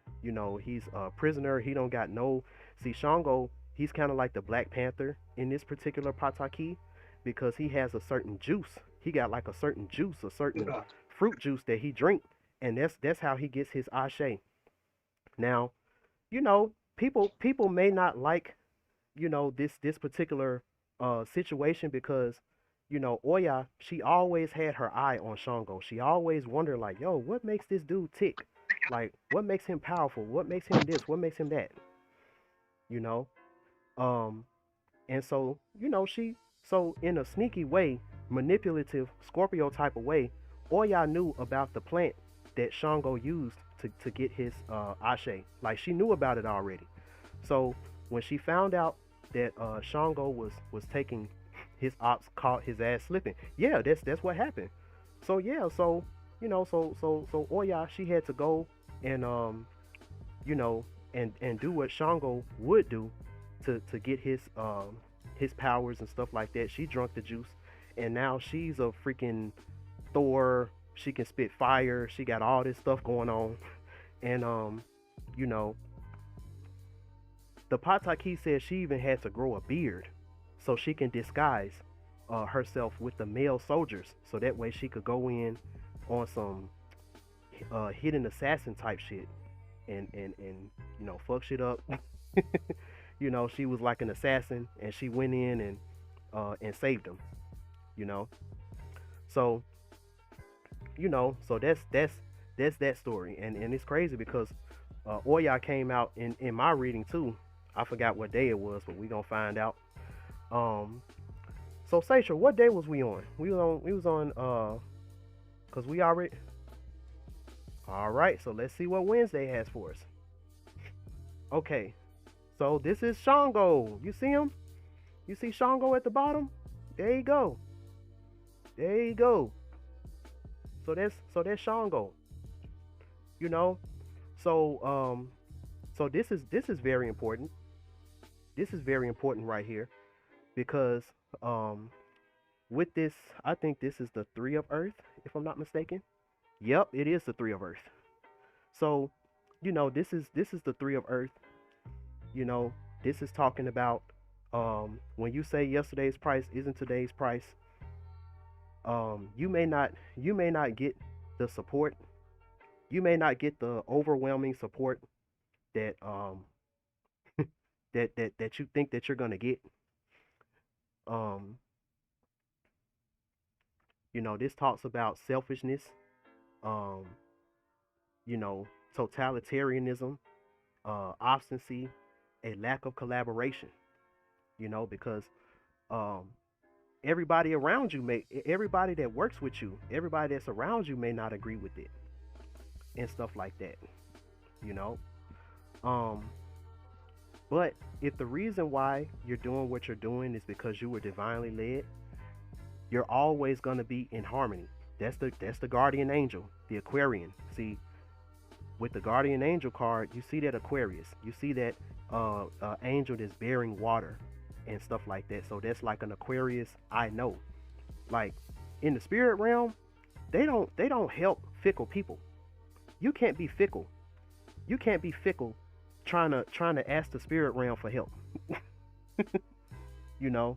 he's a prisoner. He don't got no. See, Shango, he's kind of like the Black Panther in this particular Pataki, because he has a certain juice. He got like a certain juice, a certain Yeah. fruit juice that he drink, and that's how he gets his ashe. Now, people may not like, this particular situation, because Oya, she always had her eye on Shango. She always wondered, like, yo, what makes this dude tick? Like, what makes him powerful? What makes him this? What makes him that? You know? Um, and so, so in a sneaky way, manipulative Scorpio type of way, Oya knew about the plant that Shango used to get his ashe. Like, she knew about it already. So when she found out that Shango was taking his ops, caught his ass slipping. Yeah, that's what happened. So yeah, so so Oya, she had to go and you know and do what Shango would do to get his powers and stuff like that. She drunk the juice, and now she's a freaking Thor. She can spit fire. She got all this stuff going on, and you know, the Pataki says she even had to grow a beard so she can disguise herself with the male soldiers, so that way she could go in on some hidden assassin type shit and fuck shit up. She was like an assassin, and she went in and saved him. You know, so so that's that story, and it's crazy because Oya came out in my reading too. I forgot what day it was, but we gonna find out. Um, so Seisha, what day was we on? We was on cause we already. All right, so let's see what Wednesday has for us. Okay, so this is Shango. You see him? You see Shango at the bottom? There you go. There you go. So that's Shango. You know. So so this is very important. This is very important right here, because um with this, I think this is the 3 of Earth, if I'm not mistaken. Yep, it is the 3 of Earth. So, this is the 3 of Earth. You know, this is talking about when you say yesterday's price isn't today's price. You may not get the support. You may not get the overwhelming support that that you think that you're gonna get. Um, this talks about selfishness, um, you know, totalitarianism, obstinacy, a lack of collaboration, because um, everybody that works with you, everybody that's around you may not agree with it and stuff like that, you know. Um, but if the reason why you're doing what you're doing is because you were divinely led, you're always gonna be in harmony. That's the guardian angel, the Aquarian. See, with the guardian angel card, you see that Aquarius, you see that angel that's bearing water and stuff like that. So that's like an Aquarius. I know, like in the spirit realm, they don't help fickle people. You can't be fickle. You can't be fickle trying to ask the spirit realm for help. you know,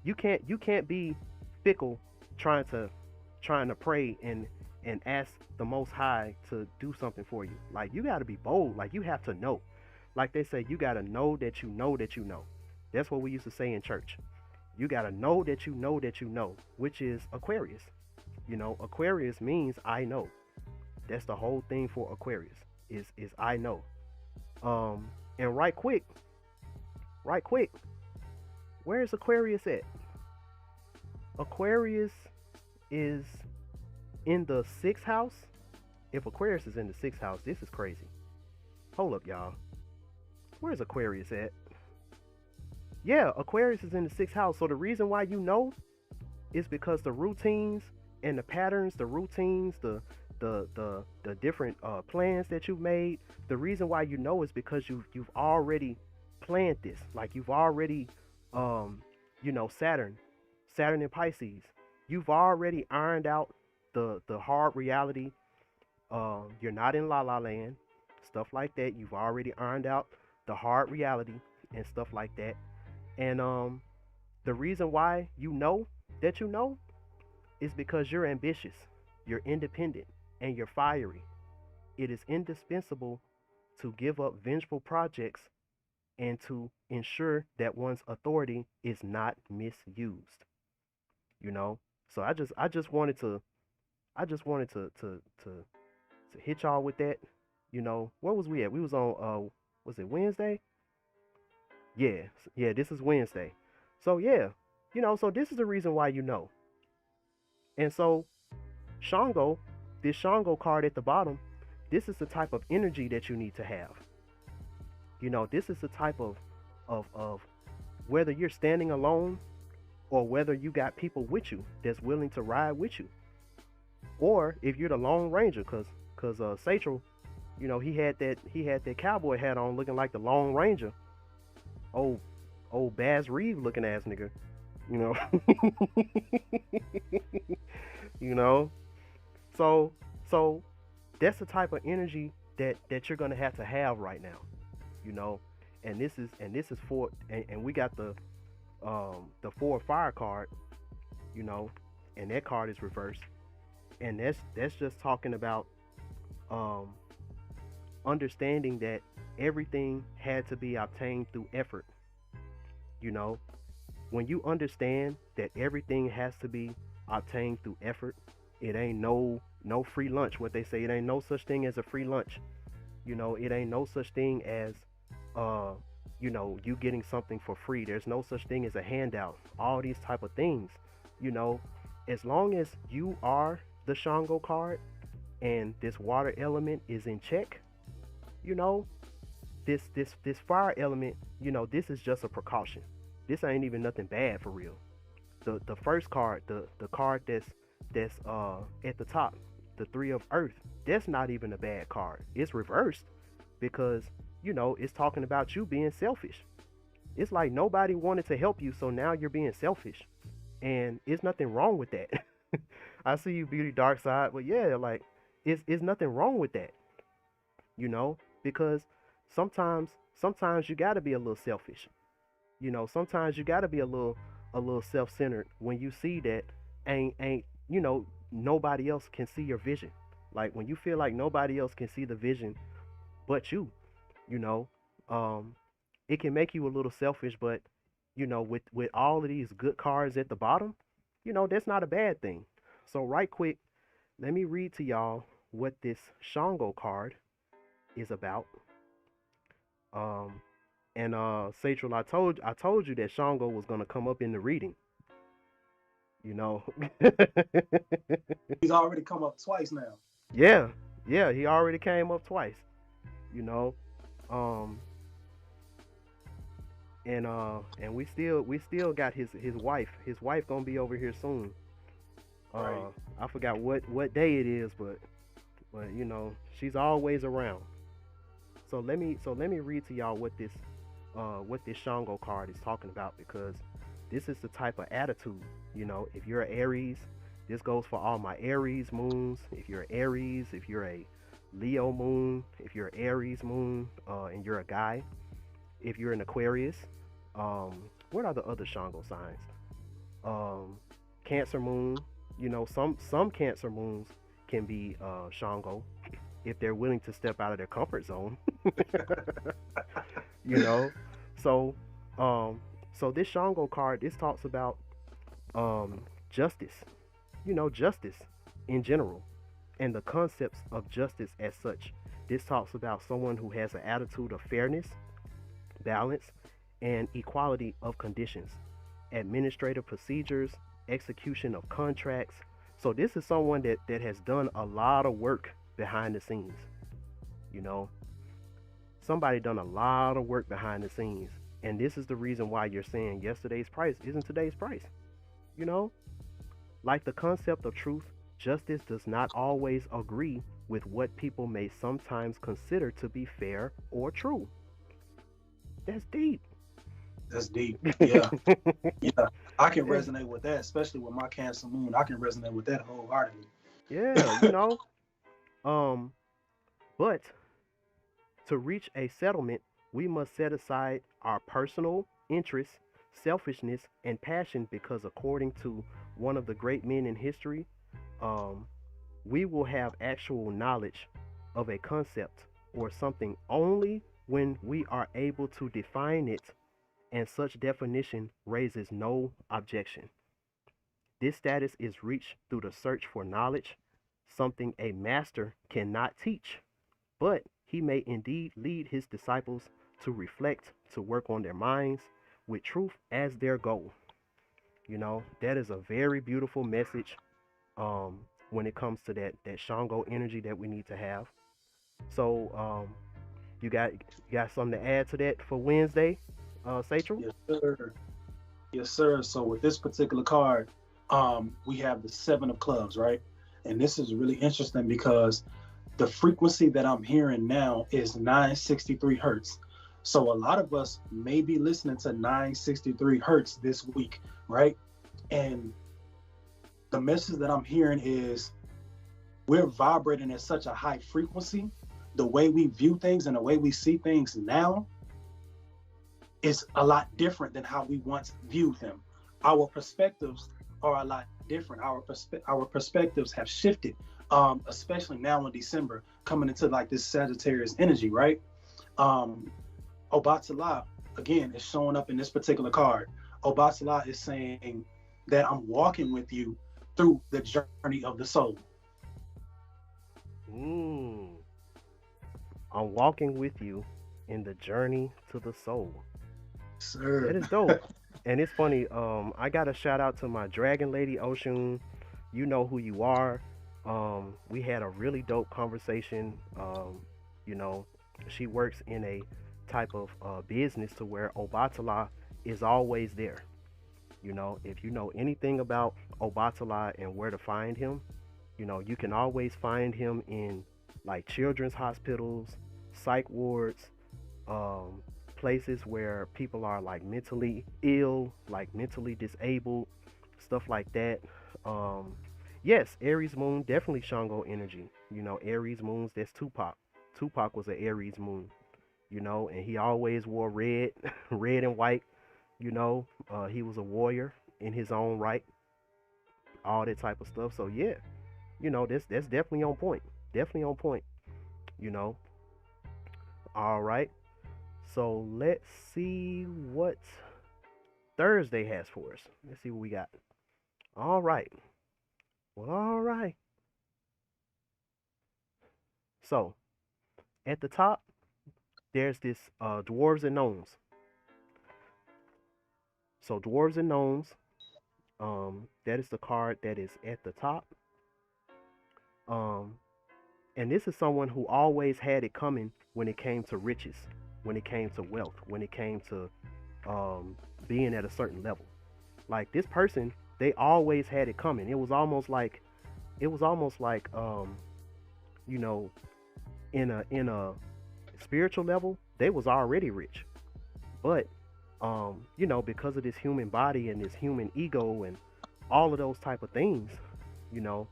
you can't be fickle trying to pray and ask the most high to do something for you. Like you got to be bold. Like you have to know. Like they say, you got to know that you know that you know. That's what we used to say in church. You got to know that you know that you know, which is Aquarius. Aquarius means I know. That's the whole thing for Aquarius is I know. And right quick, where's Aquarius at? Aquarius is in the sixth house. If Aquarius is in the sixth house, this is crazy. Hold up, y'all. Where's Aquarius at? Yeah, Aquarius is in the sixth house. So the reason why you know is because the routines and the patterns, the different plans that you've made. The reason why you know is because you've already planned this. Like you've already, Saturn in Pisces. You've already ironed out the hard reality. You're not in La La Land, stuff like that. You've already ironed out the hard reality and stuff like that. And the reason why you know that you know is because you're ambitious, you're independent, and you're fiery. It is indispensable to give up vengeful projects and to ensure that one's authority is not misused. You know, so I just wanted to hit y'all with that. Where was we at? We was on was it Wednesday? Yeah, yeah, this is Wednesday. So yeah, so this is the reason why you know. And so Shango, this Shango card at the bottom, this is the type of energy that you need to have. This is the type of whether you're standing alone or whether you got people with you that's willing to ride with you. Or if you're the Lone Ranger, cause Satchel, he had that cowboy hat on looking like the Lone Ranger. Old Baz Reeve looking ass nigga. You know. you know. So that's the type of energy that you're gonna have to have right now. And this is for and we got the 4 fire card, and that card is reversed. And that's just talking about understanding that everything had to be obtained through effort. When you understand that everything has to be obtained through effort, it ain't no free lunch. What they say, it ain't no such thing as a free lunch. It ain't no such thing as you getting something for free. There's no such thing as a handout. All these type of things. As long as you are the Shango card and this water element is in check, this fire element, this is just a precaution. This ain't even nothing bad for real. The first card, the card that's at the top, the 3 of Earth, that's not even a bad card. It's reversed because it's talking about you being selfish. It's like nobody wanted to help you, so now you're being selfish, and it's nothing wrong with that. I see you, Beauty Dark Side, but yeah, like it's nothing wrong with that, because sometimes you got to be a little selfish. Sometimes you got to be a little self-centered when you see that ain't nobody else can see your vision. Like when you feel like nobody else can see the vision but you, it can make you a little selfish, but with all of these good cards at the bottom, that's not a bad thing. So right quick, let me read to y'all what this Shango card is about. Um, and Satchel, I told you that Shango was gonna come up in the reading. You know. He's already come up twice now. Yeah, yeah, he already came up twice. You know, um, and we still got his wife gonna be over here soon. Right. I forgot what day it is, but she's always around. So let me read to y'all what this Shango card is talking about, because this is the type of attitude. If you're an Aries, this goes for all my Aries moons. If you're Aries, if you're a Leo moon, if you're Aries moon, and you're a guy, if you're an Aquarius, what are the other Shango signs? Um, Cancer moon. Some Cancer moons can be Shango if they're willing to step out of their comfort zone. you know. So, um, so this Shango card, this talks about um justice. Justice in general, and the concepts of justice as such. This talks about someone who has an attitude of fairness, balance, and equality of conditions, administrative procedures, execution of contracts. So this is someone that has done a lot of work behind the scenes. You know, somebody done a lot of work behind the scenes, and this is the reason why you're saying yesterday's price isn't today's price. You know, like the concept of truth, justice does not always agree with what people may sometimes consider to be fair or true. That's deep. That's deep. Yeah. Yeah. I can resonate with that, especially with my Cancer Moon. I can resonate with that wholeheartedly. Yeah, um, but to reach a settlement, we must set aside our personal interests, selfishness, and passion, because according to one of the great men in history, um, we will have actual knowledge of a concept or something only when we are able to define it, and such definition raises no objection. This status is reached through the search for knowledge, something a master cannot teach, but he may indeed lead his disciples to reflect, to work on their minds with truth as their goal. That is a very beautiful message when it comes to that Shango energy that we need to have. So you got something to add to that for Wednesday, Satchel? Yes, sir. Yes, sir. So with this particular card, we have the Seven of Clubs, right? And this is really interesting because the frequency that I'm hearing now is 963 hertz. So a lot of us may be listening to 963 hertz this week, right? And the message that I'm hearing is we're vibrating at such a high frequency. The way we view things and the way we see things now is a lot different than how we once viewed them. Our perspectives are a lot different. Our perspectives have shifted, especially now in December, coming into like this Sagittarius energy, right? Obatala, again, is showing up in this particular card. Obatala is saying that I'm walking with you through the journey of the soul. Mm, I'm walking with you in the journey to the soul. That Sir. is dope. And it's funny, I got a shout out to my Dragon Lady Oshun. You know who you are. We had a really dope conversation. You know, she works in a type of business to where Obatala is always there. If you know anything about Obatala and where to find him, you can always find him in like children's hospitals, psych wards, um, places where people are like mentally ill, like mentally disabled, stuff like that. Um, yes, Aries moon, definitely Shango energy. Aries moons, that's Tupac. Tupac was an Aries moon, and he always wore red, red and white. He was a warrior in his own right, all that type of stuff. So yeah, that's definitely on point. Definitely on point. You know. All right. So let's see what Thursday has for us. Let's see what we got. All right. Well, all right. So at the top, there's this dwarves and gnomes. So dwarves and gnomes, that is the card that is at the top. Um, and this is someone who always had it coming when it came to riches, when it came to wealth, when it came to being at a certain level. Like this person, they always had it coming. It was almost like you know, in a spiritual level, they was already rich. But because of this human body and this human ego and all of those type of things, you know,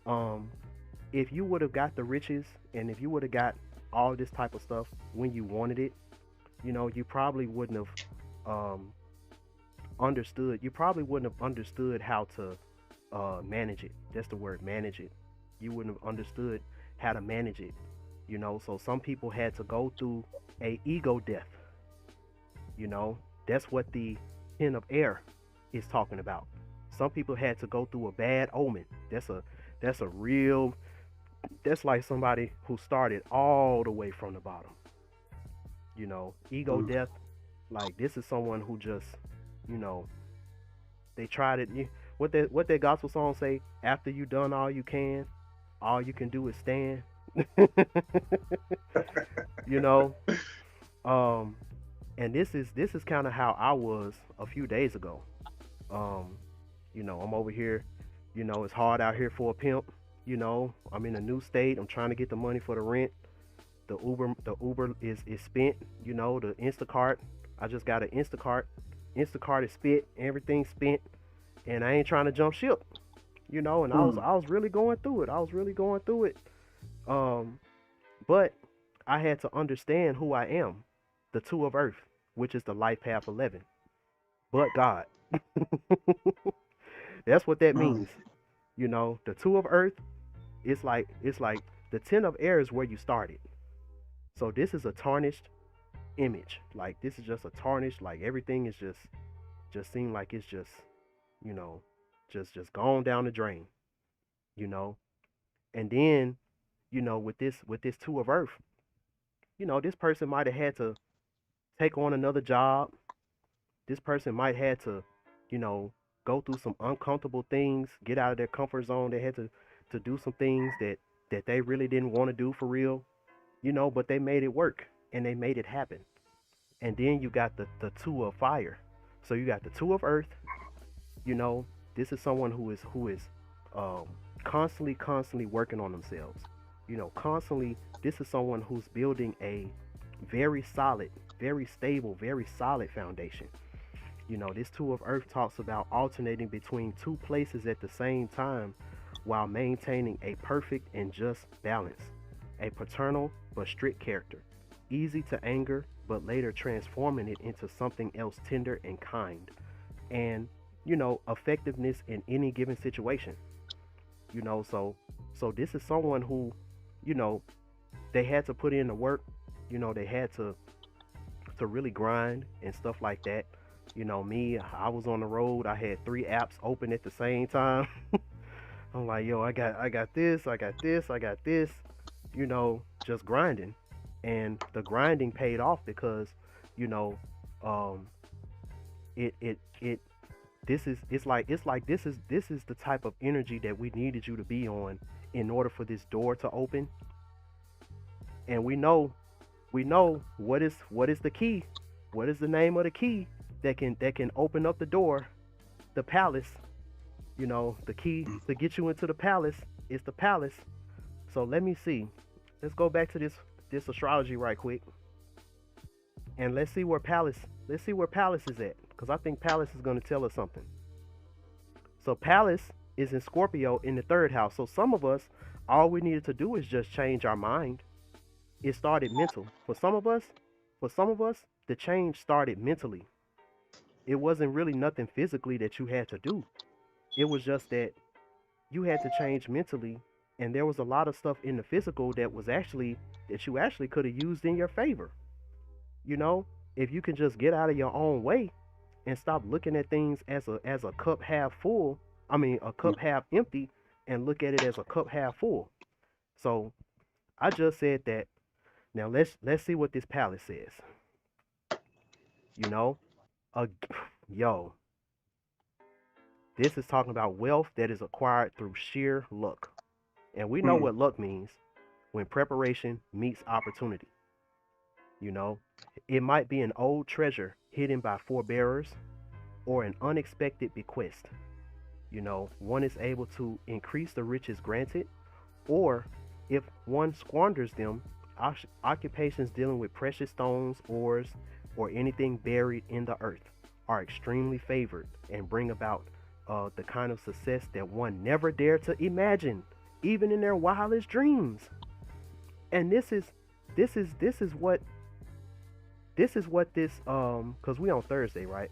um, if you would have got the riches and if you would have got all this type of stuff when you wanted it, you probably wouldn't have um, understood. You probably wouldn't have understood how to manage it. That's the word, manage it. You wouldn't have understood how to manage it. So some people had to go through a ego death. That's what the Ten of Air is talking about. Some people had to go through a bad omen. That's a real. That's like somebody who started all the way from the bottom. Ego death. Like this is someone who just, you know, they tried it. What that gospel song say? After you done all you can do is stand. you know. Um, and this is kind of how I was a few days ago. Um, I'm over here. It's hard out here for a pimp. I'm in a new state. I'm trying to get the money for the rent. The Uber is spent. The Instacart. I just got an Instacart. Instacart is spent. Everything's spent, and I ain't trying to jump ship. And I was really going through it. I was really going through it. Um, but I had to understand who I am, the two of Earth, which is the life path 11. But God, that's what that means. The two of Earth. It's like the 10 of air is where you started. So this is a tarnished image. Like this is just a tarnished. Like everything is just seem like it's just you know just gone down the drain. You know, and then with this two of Earth. This person might have had to take on another job. This person might have to you know go through some uncomfortable things, get out of their comfort zone. They had to do some things that they really didn't want to do for real, but they made it work and they made it happen. And then you got the two of fire. So you got the two of earth. you know this is someone who is um constantly working on themselves. Constantly, this is someone who's building a very solid, very stable, very solid foundation. This two of earth talks about alternating between two places at the same time while maintaining a perfect and just balance. A paternal but strict character, easy to anger but later transforming it into something else tender and kind. And effectiveness in any given situation. So this is someone who, you know, they had to put in the work. They had to really grind and stuff like that. Me, I was on the road. I had 3 apps open at the same time. I'm like, yo, I got this, I got this, I got this. Just grinding, and the grinding paid off because, you know, um, it it's like this is the type of energy that we needed you to be on in order for this door to open. And we know what is the key. What is the name of the key that can open up the door, the palace. The key to get you into the palace is the palace. So let me see. Let's go back to this astrology right quick, and let's see where palace is at, because I think palace is going to tell us something. So palace is in Scorpio in the third house. So some of us, all we needed to do is just change our mind. It started mental. For some of us, the change started mentally. It wasn't really nothing physically that you had to do. It was just that you had to change mentally, and there was a lot of stuff in the physical that you actually could have used in your favor. If you can just get out of your own way, and stop looking at things as a cup half full. I mean, a cup half empty, and look at it as a cup half full. So I just said that. Now let's see what this palette says. You know, uh, yo, this is talking about wealth that is acquired through sheer luck, and we know Mm. what luck means when preparation meets opportunity. You know, it might be an old treasure hidden by forebearers or an unexpected bequest. You know, one is able to increase the riches granted, or if one squanders them, occupations dealing with precious stones, ores, or anything buried in the earth are extremely favored and bring about the kind of success that one never dared to imagine, even in their wildest dreams. And this is what because we on Thursday, right?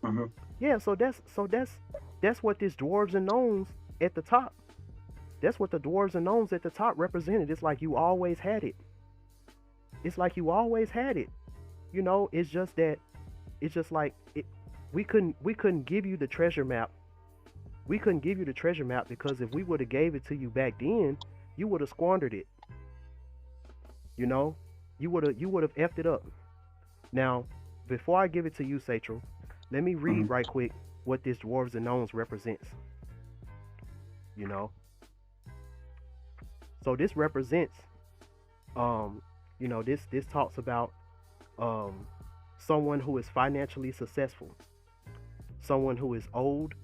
Mm-hmm. Yeah, so that's what this dwarves and gnomes at the top. That's what the dwarves and gnomes at the top represented. It's like you always had it. It's like you always had it. You know, it's just that it's just like it, we couldn't give you the treasure map. We couldn't give you the treasure map because if we would have gave it to you back then, you would have squandered it. You know, you would have effed it up. Now, before I give it to you, Satchel, let me read Mm-hmm. right quick what this dwarves and gnomes represents. You know, so this represents, um, this talks about um, someone who is financially successful, someone who is old,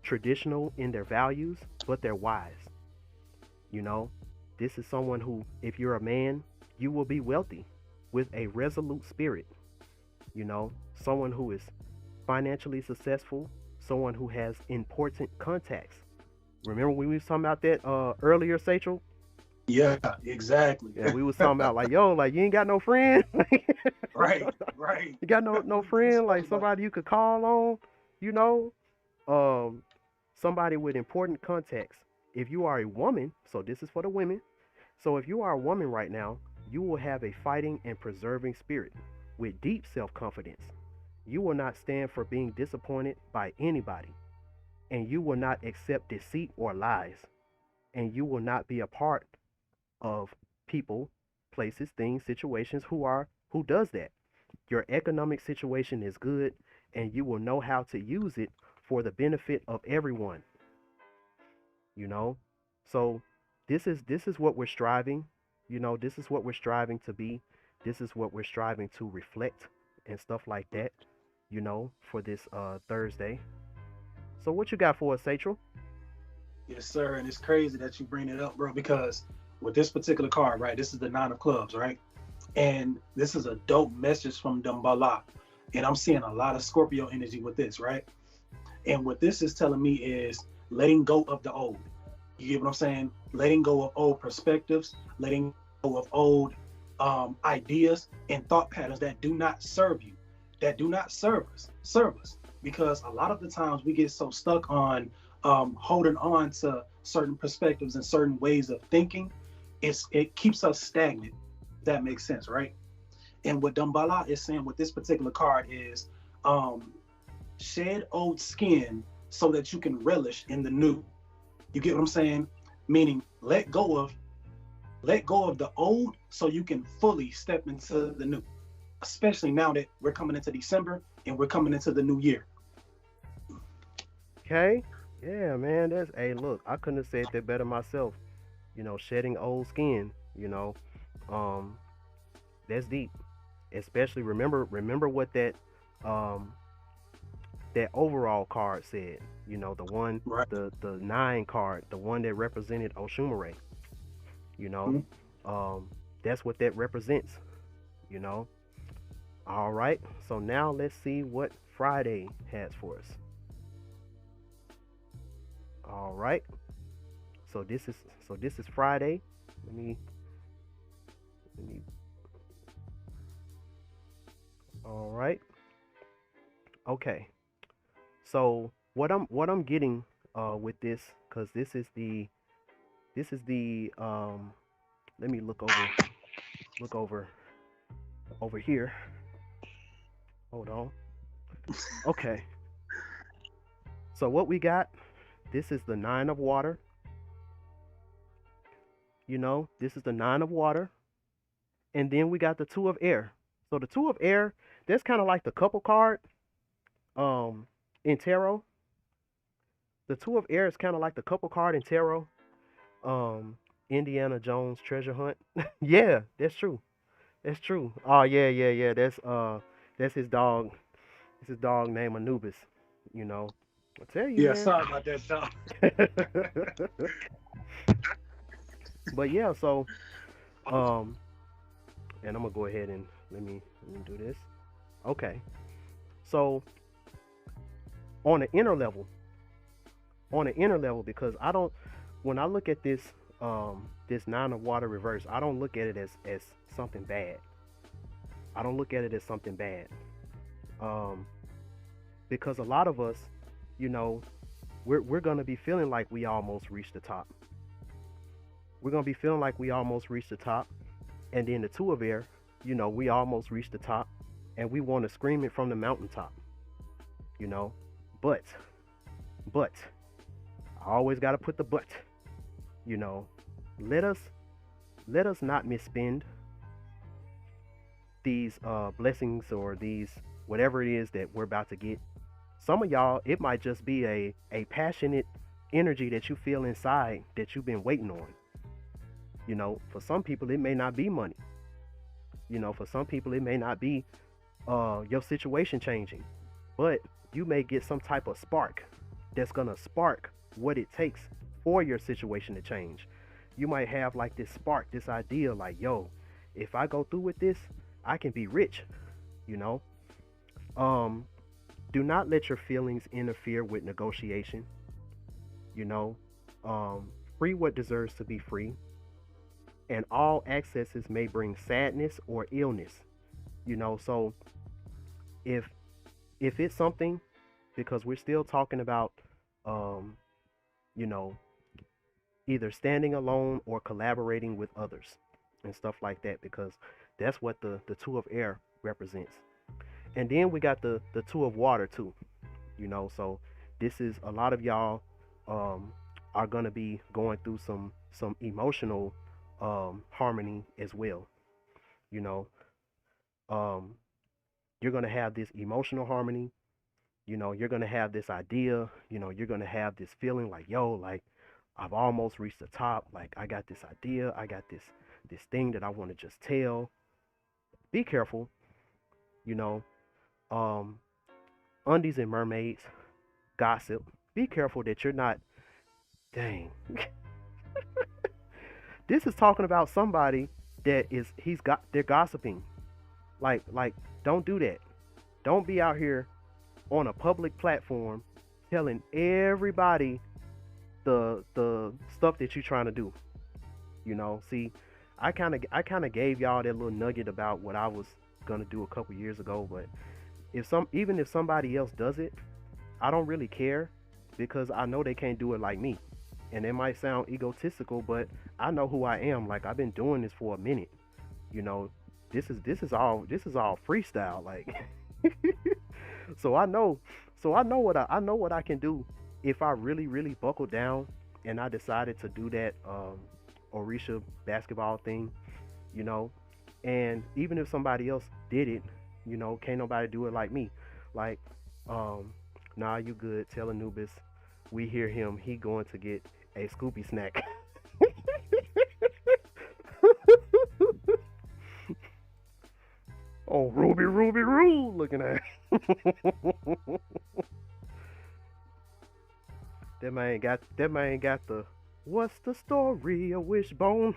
traditional in their values, but they're wise. You know, this is someone who, if you're a man, you will be wealthy with a resolute spirit. You know, someone who is financially successful, someone who has important contacts. Remember when we was talking about that earlier, Satchel? Yeah, exactly. Yeah, we was talking about like, yo, like you ain't got no friend. Right, right. You got no We just friend, spoke like about somebody you could call on, you know? Um, somebody with important contacts. If you are a woman, so this is for the women. So if you are a woman right now, you will have a fighting and preserving spirit with deep self-confidence. You will not stand for being disappointed by anybody, and you will not accept deceit or lies, and you will not be a part of people, places, things, situations who does that. Your economic situation is good, and you will know how to use it for the benefit of everyone, you know? So this is what we're striving, this is what we're striving to be. This is what we're striving to reflect and stuff like that, for this Thursday. So what you got for us, Satchel? yes, sir. And it's crazy that you bring it up, bro, because with this particular card, right, this is the nine of clubs, right? And this is a dope message from Dumbala. And I'm seeing a lot of Scorpio energy with this, right? And what this is telling me is letting go of the old. You get what I'm saying? Letting go of old perspectives, letting go of old ideas and thought patterns that do not serve you, that do not serve us. Because a lot of the times we get so stuck on holding on to certain perspectives and certain ways of thinking, it keeps us stagnant. If that makes sense, right? And what Dumbala is saying with this particular card is um, shed old skin so that you can relish in the new. You get what I'm saying? Meaning let go of the old so you can fully step into the new. Especially now that we're coming into December and we're coming into the new year. Okay. Yeah, man. That's Hey, look, I couldn't have said that better myself. Shedding old skin. Um, that's deep. Especially remember what um that overall card said. The one, Right. the nine card, the one that represented Oshumare. You know, Mm-hmm. that's what that represents. You know. All right. So now let's see what Friday has for us. All right. So this is Friday. Let me let me. All right. Okay. So what I'm getting with this, because this is the let me look over here. Hold on. Okay. So what we got? This is the nine of water. This is the nine of water, and then we got the two of air. So the two of air, that's kind of like the couple card. In tarot, the two of air is kind of like the couple card in tarot. Um, Indiana Jones treasure hunt. Yeah, that's true. That's true. Oh yeah, yeah, yeah. That's his dog. It's his dog named Anubis. You know, I tell you, Yeah, man. sorry about that, dog. But yeah, so um, and I'm gonna go ahead and let me do this. Okay, so on the inner level, because I don't, when I look at this nine of water reverse, I don't look at it as something bad. I don't look at it as something bad. Um, because a lot of us, you know, we're gonna be feeling like we almost reached the top. We're gonna be feeling like we almost reached the top, and then the two of air, we almost reached the top, and we want to scream it from the mountaintop, you know. But, but, I always gotta put the but, you know. Let us not misspend these blessings or these whatever it is that we're about to get. Some of y'all, it might just be a passionate energy that you feel inside that you've been waiting on. For some people, it may not be money. For some people, it may not be your situation changing, but you may get some type of spark that's gonna spark what it takes for your situation to change. You might have like this spark, this idea like, yo, if I go through with this, I can be rich, you know. Um, do not let your feelings interfere with negotiation, you know. Um, free what deserves to be free, and all accesses may bring sadness or illness, So if it's something, because we're still talking about, um, you know, either standing alone or collaborating with others and stuff like that, because that's what the two of air represents. And then we got the two of water too, So this is a lot of y'all um, are gonna be going through some emotional harmony as well. You know, um, you're gonna have this emotional harmony. You're gonna have this idea. You're gonna have this feeling like, yo, like I've almost reached the top. Like I got this idea. I got this thing that I want to just tell. Be careful. You know, um, undies and mermaids, gossip. Be careful that you're not. Dang, this is talking about somebody that they're gossiping. Like don't do that. Don't be out here on a public platform telling everybody the stuff that you're trying to do. See, I kind of gave y'all that little nugget about what I was gonna do a couple years ago, but even if somebody else does it, I don't really care because I know they can't do it like me. And it might sound egotistical, but I know who I am. Like I've been doing this for a minute. You know, this is all freestyle. Like so I know what I can do if I really really buckle down and I decided to do that Orisha basketball thing. You know, and even if somebody else did it, can't nobody do it like me. Like, nah, you good? Tell Anubis, we hear him. He going to get a Scoopy snack. Oh, Ruby, Ruby, Roo, looking at that man got the what's the story of Wishbone?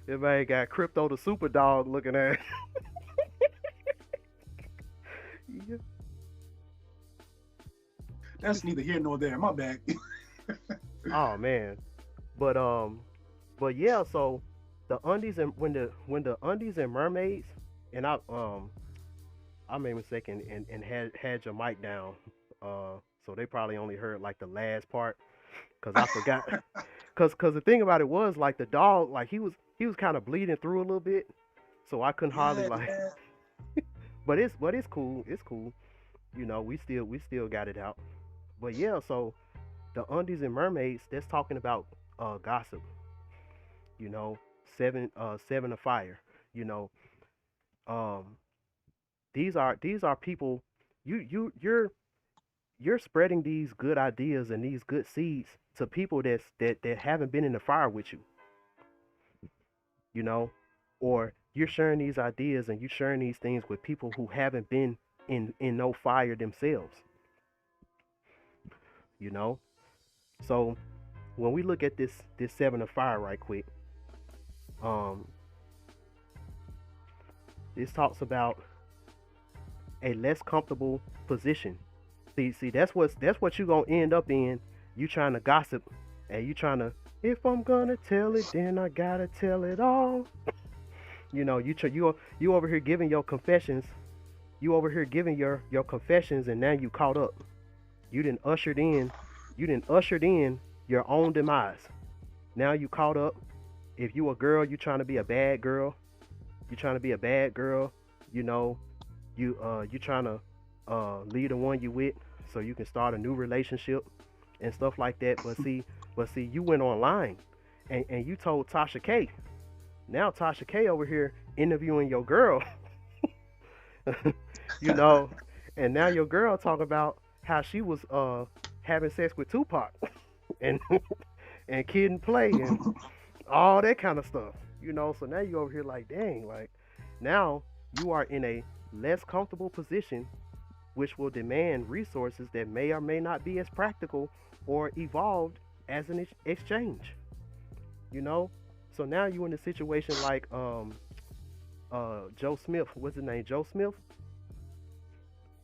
That man got Crypto the Super Dog looking at. Yeah. That's neither here nor there. My bad. Oh man, but but yeah. So the undies and when the undies and mermaids, and I made a mistake and had your mic down. So they probably only heard like the last part because I forgot. Cause the thing about it was like the dog, like he was kind of bleeding through a little bit, so I couldn't hardly Yeah, like yeah. but it's cool. It's cool. We still got it out. But yeah, so the undies and mermaids, that's talking about gossip. You know, seven of fire. You know, um, these are people. You're spreading these good ideas and these good seeds to people that haven't been in the fire with you. You know, or you're sharing these ideas and you're sharing these things with people who haven't been in no fire themselves. You know, so when we look at this seven of fire right quick, um, this talks about a less comfortable position. See, that's what you gonna end up in. You trying to gossip, and you trying to. If I'm gonna tell it, then I gotta tell it all. You over here giving your confessions. You over here giving your confessions, and now you caught up. You didn't ushered in. You didn't ushered in your own demise. Now you caught up. If you a girl, you trying to be a bad girl. You trying to be a bad girl. You know, you trying to lead the one you with, so you can start a new relationship and stuff like that. But see, you went online and you told Tasha K. Now Tasha K over here interviewing your girl, you know, and now your girl talk about how she was having sex with Tupac and and Kid and Play and all that kind of stuff. So now you over here like, dang, like now you are in a less comfortable position, which will demand resources that may or may not be as practical or evolved as an exchange. You know, so now you in a situation like Joe Smith. What's his name? Joe Smith.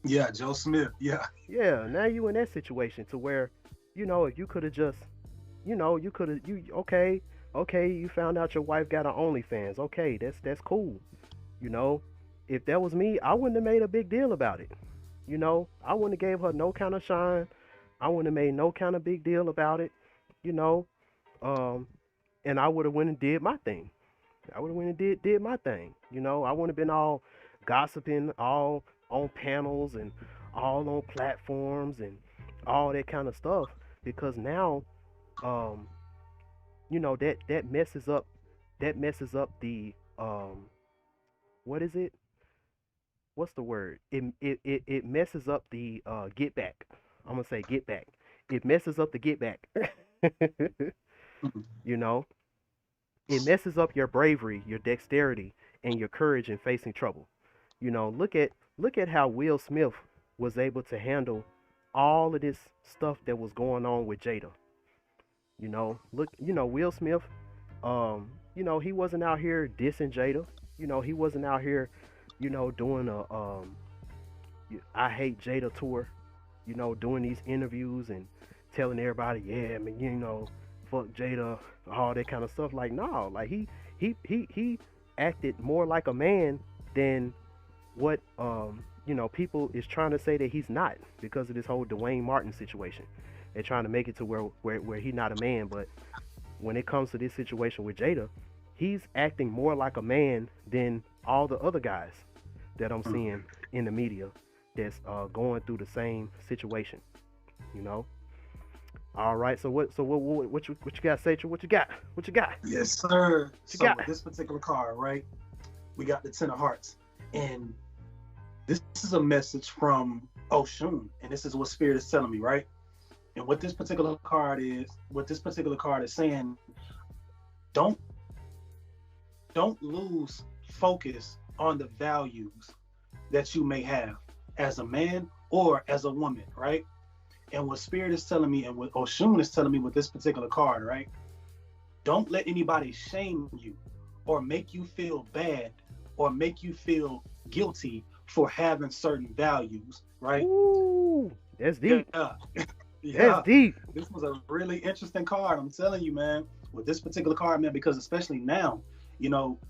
Yeah, Joe Smith. Yeah. Yeah. Now you in that situation to where, if you could have just, you could have okay, you found out your wife got an OnlyFans. Okay, that's cool. You know, if that was me, I wouldn't have made a big deal about it. I wouldn't have gave her no kind of shine. I wouldn't have made no kind of big deal about it. You know, um, and I would have went and did my thing. I would have went and did my thing. I wouldn't have been all gossiping, all on panels and all on platforms and all that kind of stuff, because now, um, that messes up the what is it? What's the word? It messes up the get back. I'm gonna say get back. It messes up the get back. you know, it messes up your bravery, your dexterity, and your courage in facing trouble. Look at how Will Smith was able to handle all of this stuff that was going on with Jada. Will Smith, he wasn't out here dissing Jada. He wasn't out here, doing a I hate Jada tour, doing these interviews and telling everybody, yeah, I mean, fuck Jada, all that kind of stuff. Like, no, like he acted more like a man than what people is trying to say that he's not, because of this whole Dwayne Martin situation. They're trying to make it to where he's not a man, but when it comes to this situation with Jada, he's acting more like a man than all the other guys that I'm seeing in the media that's going through the same situation. All right. So what you got, Satchel? What you got? What you got? Yes, sir. So with this particular card, right, we got the Ten of Hearts, and this is a message from Oshun, and this is what Spirit is telling me, right? And what this particular card is saying, don't lose focus on the values that you may have as a man or as a woman, right? And what Spirit is telling me, and what Oshun is telling me with this particular card, right? Don't let anybody shame you or make you feel bad or make you feel guilty for having certain values, right? Ooh, that's deep. Yeah. That's deep. This was a really interesting card. I'm telling you, man, with this particular card, man, because especially now,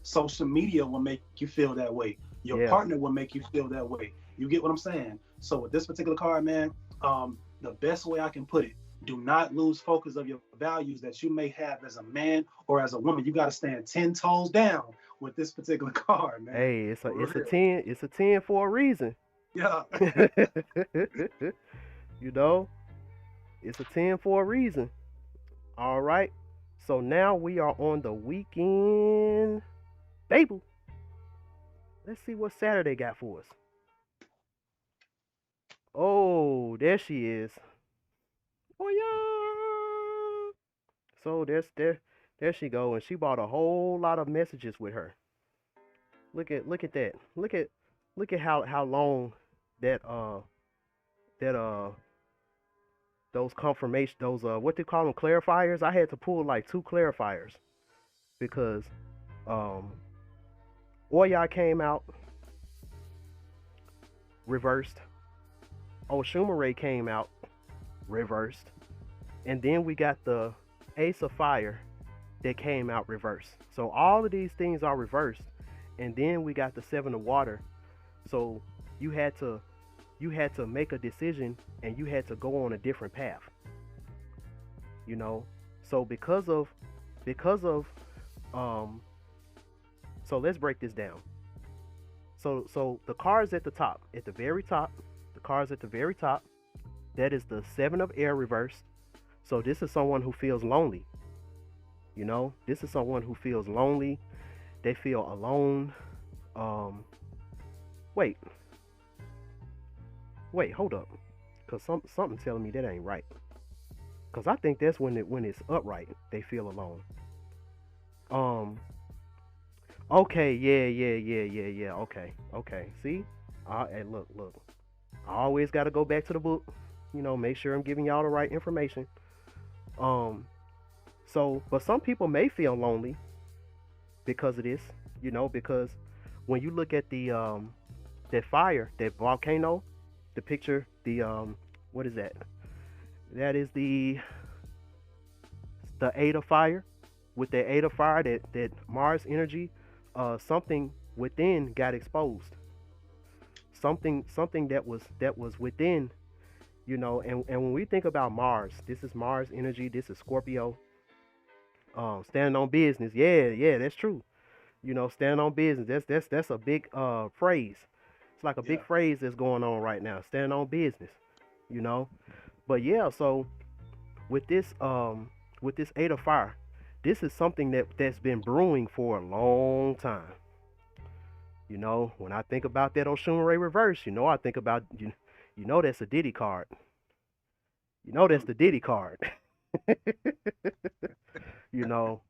social media will make you feel that way. Your partner will make you feel that way. You get what I'm saying? So with this particular card, man, the best way I can put it, do not lose focus of your values that you may have as a man or as a woman. You got to stand 10 toes down with this particular card, man. Hey, it's a For it's a real. 10, it's a 10 for a reason. Yeah. You know, it's a 10 for a reason. All right. So now we are on the weekend. Baby, let's see what Saturday got for us. Oh, there she is. Oh yeah. So there she go, and she brought a whole lot of messages with her. Look at that. Look at how long that that those confirmation those what they call them, clarifiers. I had to pull like 2 clarifiers because um Oya came out reversed. Oshumare came out reversed. And then we got the Ace of Fire that came out reversed. So all of these things are reversed. And then we got the Seven of Water. So you had to make a decision, and you had to go on a different path. You know? So because of so let's break this down. So the cards at the top, at the very top, the cards at the very top, that is the Seven of Air reversed. So this is someone who feels lonely. You know, this is someone who feels lonely. They feel alone. Wait, hold up, cause something telling me that ain't right. Cause I think that's when it's upright. They feel alone. Okay, yeah. Okay. See, hey, look. I always got to go back to the book. You know, make sure I'm giving y'all the right information. So, but some people may feel lonely because of this, you know, because when you look at the that fire, that volcano, the picture, the what is that? That is the Eight of Fire. With the Eight of Fire, that Mars energy, something within got exposed. Something that was within, you know, and when we think about Mars, this is Mars energy, this is Scorpio. Standing on business, yeah, that's true. You know, stand on business. That's a big phrase. It's like a big phrase that's going on right now. Stand on business. You know, but yeah. So with this Eight of Fire, this is something that's been brewing for a long time. You know, when I think about that Oshunrei reverse, you know, I think about you know that's a Diddy card. You know that's the Diddy card. You know,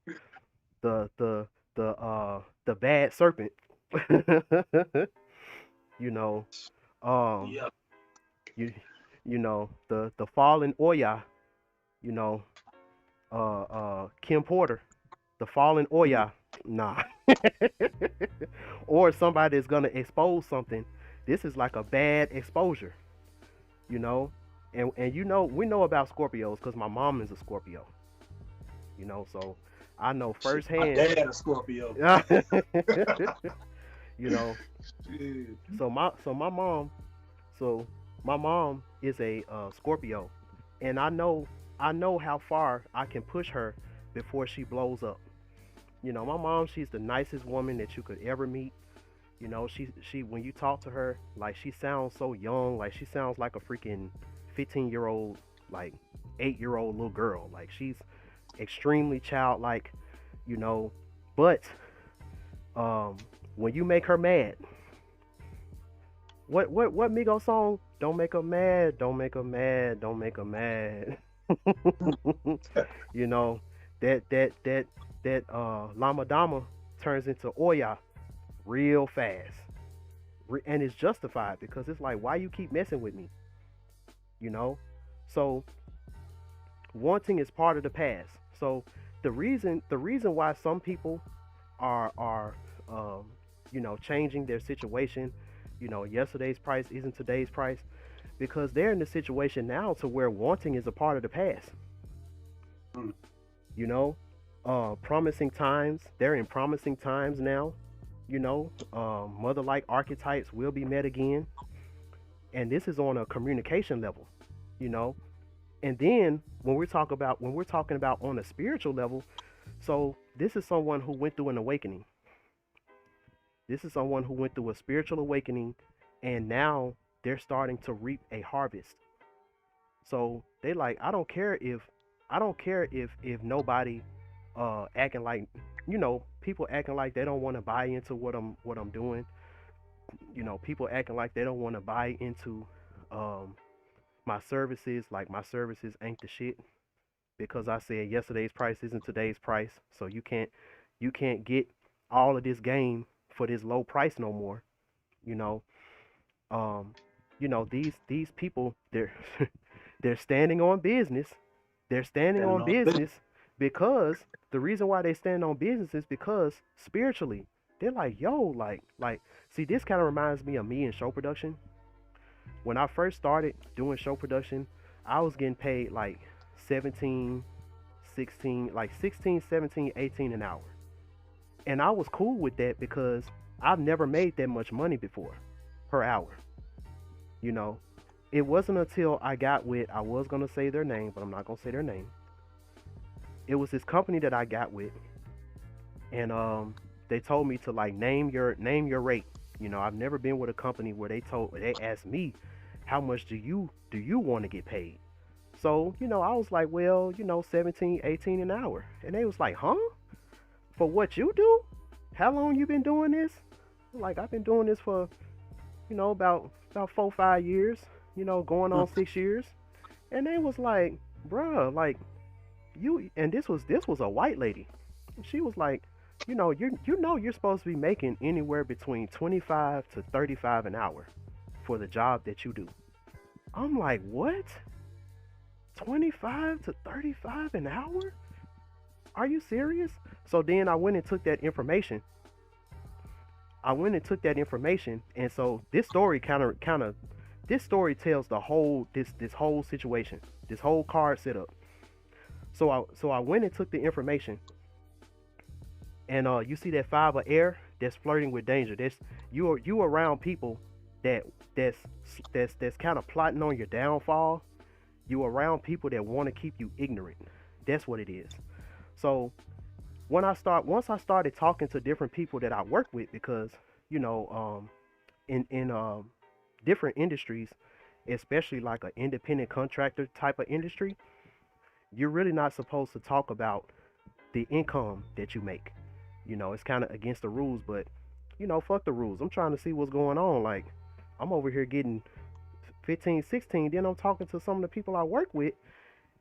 the bad serpent. You know, Yeah. you you know the fallen Oya. You know, Kim Porter, the fallen Oya. Nah. Or somebody is gonna expose something. This is like a bad exposure. You know, and you know we know about Scorpios because my mom is a Scorpio. You know, so I know Shit, my firsthand. dad a Scorpio. You know, Shit. so my mom is a Scorpio, and I know how far I can push her before she blows up. You know, my mom, she's the nicest woman that you could ever meet. You know, she when you talk to her, like she sounds so young, like she sounds like a freaking 15-year-old, like 8-year-old little girl. Like she's extremely childlike, you know. But when you make her mad, what Migos song? Don't make her mad, don't make her mad, don't make her mad. You know, that Lama Dama turns into Oya real fast. And it's justified because it's like, why you keep messing with me? You know? So wanting is part of the past. So the reason why some people are you know, changing their situation, you know, yesterday's price isn't today's price, because they're in the situation now to where wanting is a part of the past. You know, promising times, they're in promising times now. You know, mother-like archetypes will be met again, and this is on a communication level. You know, and then when we're talking about on a spiritual level, so this is someone who went through an awakening. This is someone who went through a spiritual awakening, and now they're starting to reap a harvest. So they like, I don't care if nobody acting like, people acting like they don't want to buy into what I'm doing. People acting like they don't want to buy into um my services, like my services ain't the shit because I said yesterday's price isn't today's price. So you can't get all of this game for this low price no more. You know, um, these people, they're standing on business. They're standing And on on business. business because the reason why they stand on business is because spiritually they're like, yo, like see, this kind of reminds me of me in show production. When I first started doing show production, I was getting paid like 17, 16, like 16, 17, 18 an hour. And I was cool with that because I've never made that much money before per hour. You know, it wasn't until I got with, I was going to say their name, but I'm not going to say their name. It was this company that I got with, and they told me to like name your rate. I've never been with a company where they asked me how much do you want to get paid. So, I was like, well, 17, 18 an hour. And they was like, huh? For what you do? How long you been doing this? Like, I've been doing this for, about 4, 5 years, going on 6 years. And they was like, bruh, like, and this was a white lady. She was like, you're supposed to be making anywhere between 25 to 35 an hour for the job that you do. I'm like, what? 25 to 35 an hour? Are you serious? So then I went and took that information. And so this story kind of this story tells the whole this whole situation, this whole card setup. So I went and took the information, and you see that five of air that's flirting with danger. That's you around people that that's that's kind of plotting on your downfall. You around people that want to keep you ignorant. That's what it is. So once I started talking to different people that I work with, because you know, in different industries, especially like an independent contractor type of industry, you're really not supposed to talk about the income that you make. It's kind of against the rules, but fuck the rules. I'm trying to see what's going on. Like, I'm over here getting 15, 16, then I'm talking to some of the people I work with,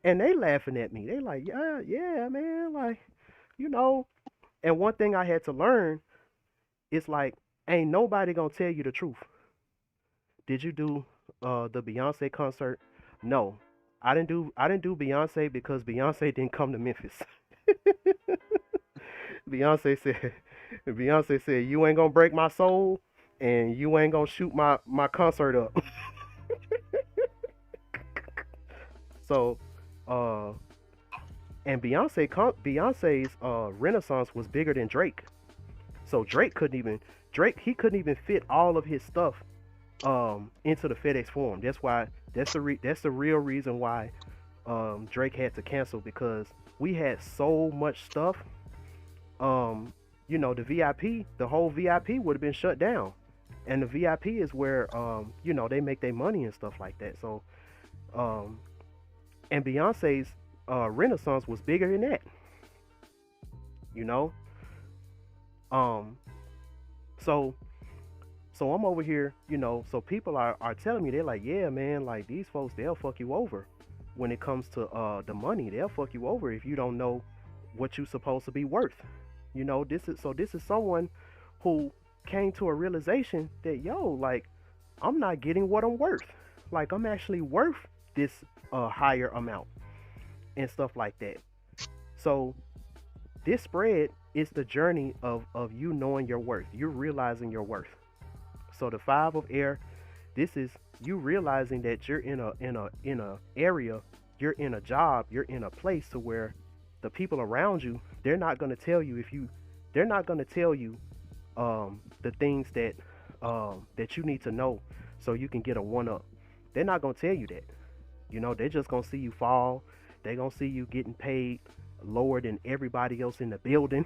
and they laughing at me. They like, yeah, yeah, man, like, you know. And one thing I had to learn is like, ain't nobody gonna tell you the truth. Did you do the Beyonce concert? No, I didn't do Beyonce because Beyonce didn't come to Memphis. Beyonce said, Beyonce said, you ain't gonna break my soul, and you ain't gonna shoot my concert up. So, uh, and Beyonce's Renaissance was bigger than Drake. So Drake he couldn't even fit all of his stuff into the FedEx Forum. That's why that's the real reason why Drake had to cancel, because we had so much stuff. Um, the VIP, the whole VIP would have been shut down, and the VIP is where they make their money and stuff like that. So um, and Beyonce's Renaissance was bigger than that. You know, um, so so I'm over here, so people are telling me, they're like, yeah, man, like these folks, they'll fuck you over when it comes to the money. They'll fuck you over if you don't know what you're supposed to be worth. This is someone who came to a realization that, yo, like, I'm not getting what I'm worth. Like, I'm actually worth this higher amount and stuff like that. So this spread is the journey of you knowing your worth. You're realizing your worth. So the five of air, this is you realizing that you're in a area, you're in a job, you're in a place to where the people around you, they're not gonna tell you the things that you need to know so you can get a one up. They're not gonna tell you that. They're just gonna see you fall. They're gonna see you getting paid lower than everybody else in the building.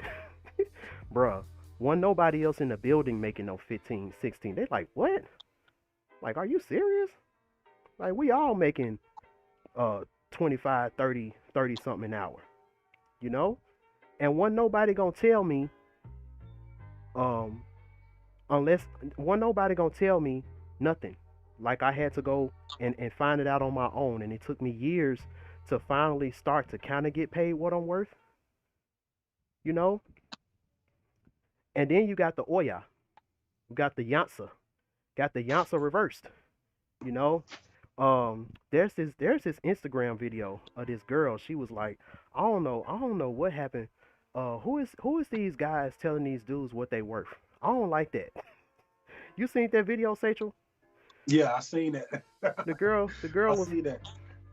Bruh, Wasn't nobody else in the building making no 15, 16. They like, what? Like, are you serious? Like, we all making 25, 30, 30 something an hour, you know? And wasn't nobody gonna tell me, um, unless, wasn't nobody gonna tell me nothing. Like, I had to go and find it out on my own. And it took me years to finally start to kind of get paid what I'm worth, you know? And then you got the Oya, you got the Yansa, got the Yansa reversed, you know? There's this Instagram video of this girl. She was like, I don't know what happened. Who is these guys telling these dudes what they worth? I don't like that. You seen that video, Sachel? Yeah, I seen that. The girl I was, see that.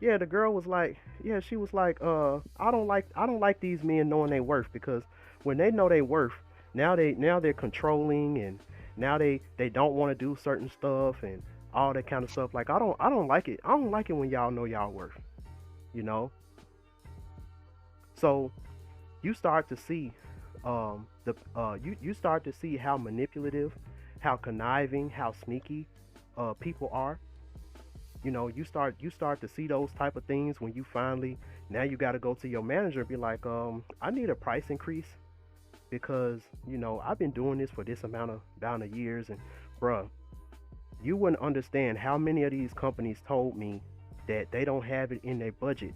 yeah, the girl was like, yeah, she was like, I don't like these men knowing their worth, because when they know their worth, now they're controlling, and now they don't want to do certain stuff and all that kind of stuff. Like, I don't like it. I don't like it when y'all know y'all worth, you know. So you start to see, the you start to see how manipulative, how conniving, how sneaky people are. You know, you start to see those type of things when you finally, now you got to go to your manager and be like, I need a price increase, because I've been doing this for this amount of years. And bruh, you wouldn't understand how many of these companies told me that they don't have it in their budget.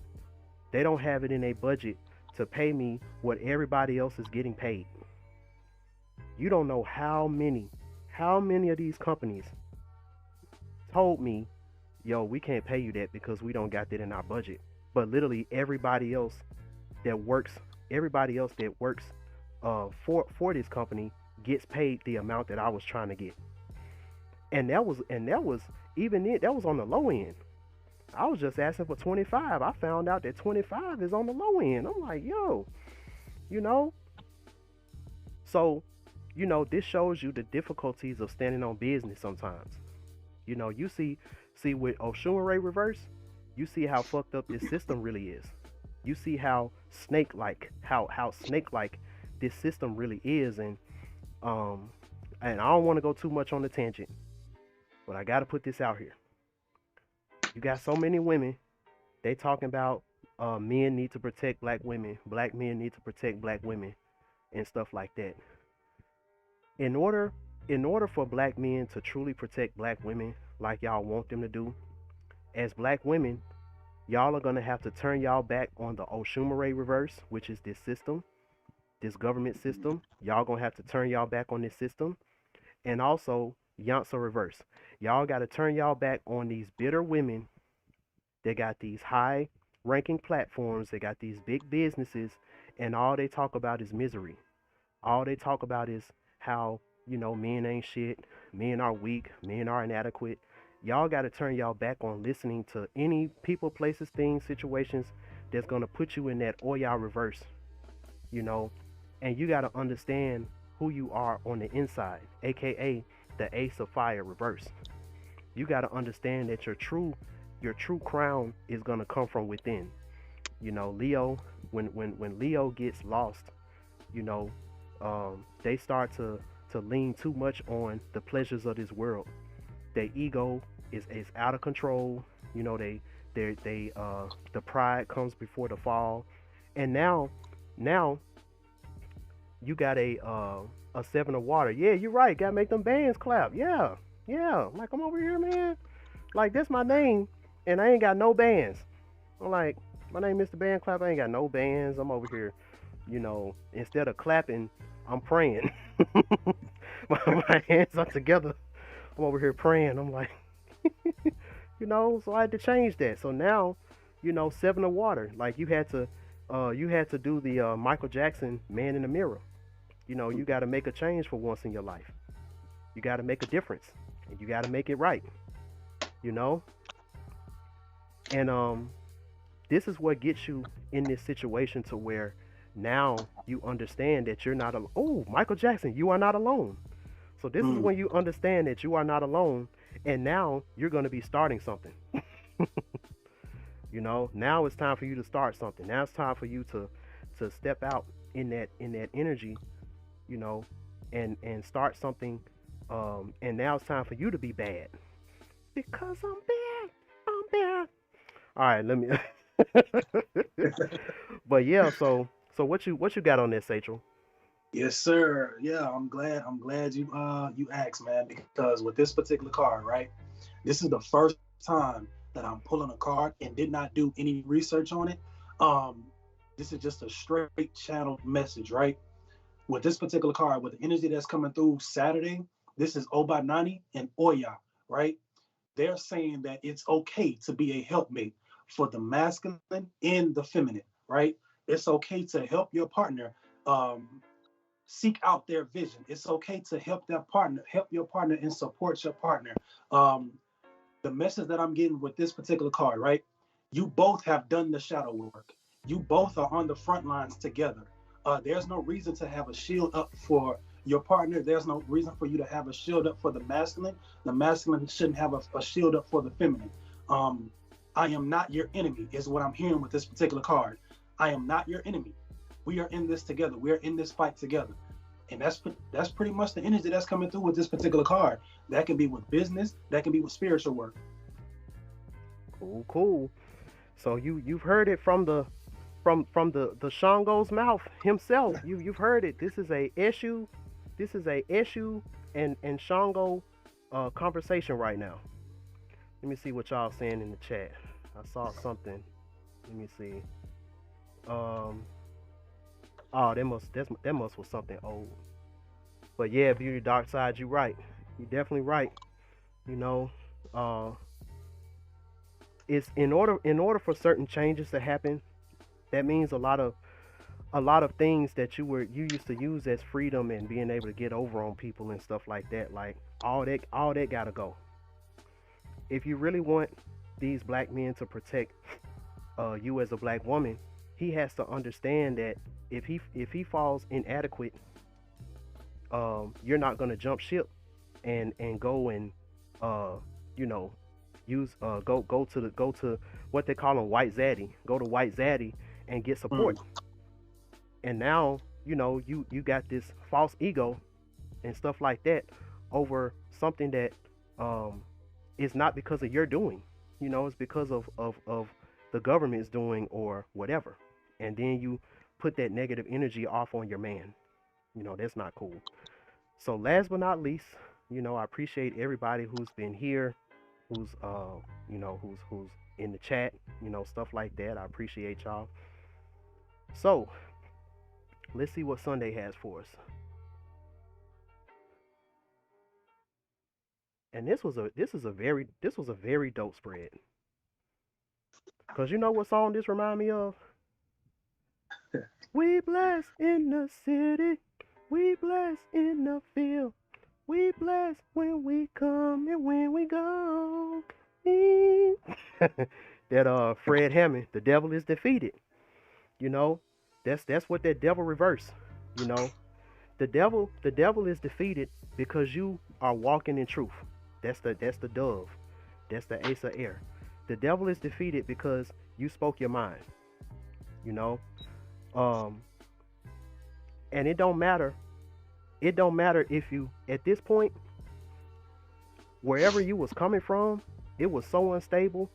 They don't have it in their budget to pay me what everybody else is getting paid. You don't know how many of these companies told me, yo, we can't pay you that because we don't got that in our budget. But literally that works, everybody else that works for this company gets paid the amount that I was trying to get. And that was even it. That was on the low end. I was just asking for 25. I found out that 25 is on the low end. I'm like, yo, you know. So, this shows you the difficulties of standing on business sometimes. You see with Oshunre reverse, you see how fucked up this system really is. You see how snake like this system really is. And I don't want to go too much on the tangent, but I got to put this out here. You got so many women, they talking about men need to protect black women, black men need to protect black women, and stuff like that. In order for black men to truly protect black women like y'all want them to do, as black women, y'all are gonna have to turn y'all back on the Oshunre reverse, which is this system, this government system. Y'all gonna have to turn y'all back on this system, and also Yansa reverse. Y'all got to turn y'all back on these bitter women. They got these high ranking platforms, they got these big businesses, and all they talk about is misery. All they talk about is how, men ain't shit, men are weak, men are inadequate. Y'all got to turn y'all back on listening to any people, places, things, situations that's going to put you in that Oya reverse, you know, and you got to understand who you are on the inside, aka the Ace of Fire reverse. You got to understand that your true crown is going to come from within. Leo, when Leo gets lost, you know, they start to lean too much on the pleasures of this world. Their ego is out of control. The pride comes before the fall. And now you got a seven of water. Yeah, you're right. Gotta make them bands clap. Yeah, yeah. Like, I'm over here, man. Like, that's my name, and I ain't got no bands. I'm like, my name Mr.BandClap. I ain't got no bands. I'm over here, instead of clapping, I'm praying. my hands are together. I'm over here praying. I'm like, so I had to change that. So now, seven of water. Like, you had to do the Michael Jackson Man in the Mirror. You got to make a change for once in your life. You got to make a difference, and you got to make it right. You know, and this is what gets you in this situation to where now you understand that you're not alone. Oh, Michael Jackson, you are not alone. So this is when you understand that you are not alone, and now you're going to be starting something. Now it's time for you to start something. Now it's time for you to step out in that energy, you know, and start something. And now it's time for you to be bad because I'm bad. I'm bad. All right, let me. But yeah, so what you got on this, Satchel? Yes, sir. Yeah, I'm glad you asked, man, because with this particular card, right? This is the first time that I'm pulling a card and did not do any research on it. Um, this is just a straight channel message, right? With this particular card, with the energy that's coming through Saturday, this is Obanani and Oya, right? They're saying that it's okay to be a helpmate for the masculine and the feminine, right? It's okay to help your partner um, seek out their vision. It's okay to help your partner and support your partner. Um, the message that I'm getting with this particular card, right? You both have done the shadow work. You both are on the front lines together. There's no reason to have a shield up for your partner. There's no reason for you to have a shield up for the masculine. The masculine shouldn't have a shield up for the feminine. Um, I am not your enemy, is what I'm hearing with this particular card. I am not your enemy. We are in this together. We are in this fight together. And that's pretty much the energy that's coming through with this particular card. That can be with business, that can be with spiritual work. Cool, cool. So you've heard it from the Shango's mouth himself. You've heard it. This is a issue. This is a issue and Shango conversation right now. Let me see what y'all saying in the chat. I saw something. Let me see. Um. Oh, that must was something old. But yeah, Beauty Dark Side, you right. You definitely right. You know, uh, it's in order for certain changes to happen. That means a lot of things that you used to use as freedom and being able to get over on people and stuff like that. Like all that gotta go. If you really want these black men to protect you as a black woman, he has to understand that if he falls inadequate, you're not gonna jump ship and go and uh, you know use go to what they call them white zaddy. Go to white zaddy and get Mm, support. And now you got this false ego and stuff like that over something that um, is not because of your doing. It's because of the government's doing or whatever. And then you put that negative energy off on your man. That's not cool. So last but not least, I appreciate everybody who's been here, who's who's in the chat, stuff like that. I appreciate y'all. So let's see what Sunday has for us. And this was a very dope spread. Cause you know what song this remind me of? We bless in the city, we bless in the field, we bless when we come and when we go. That Fred Hammond, the devil is defeated. You know, that's what that devil reverse. You know, the devil is defeated because you are walking in truth. That's the dove. That's the ace of air. The devil is defeated because you spoke your mind. You know, um, and it don't matter. It don't matter if you at this point wherever you was coming from, it was so unstable.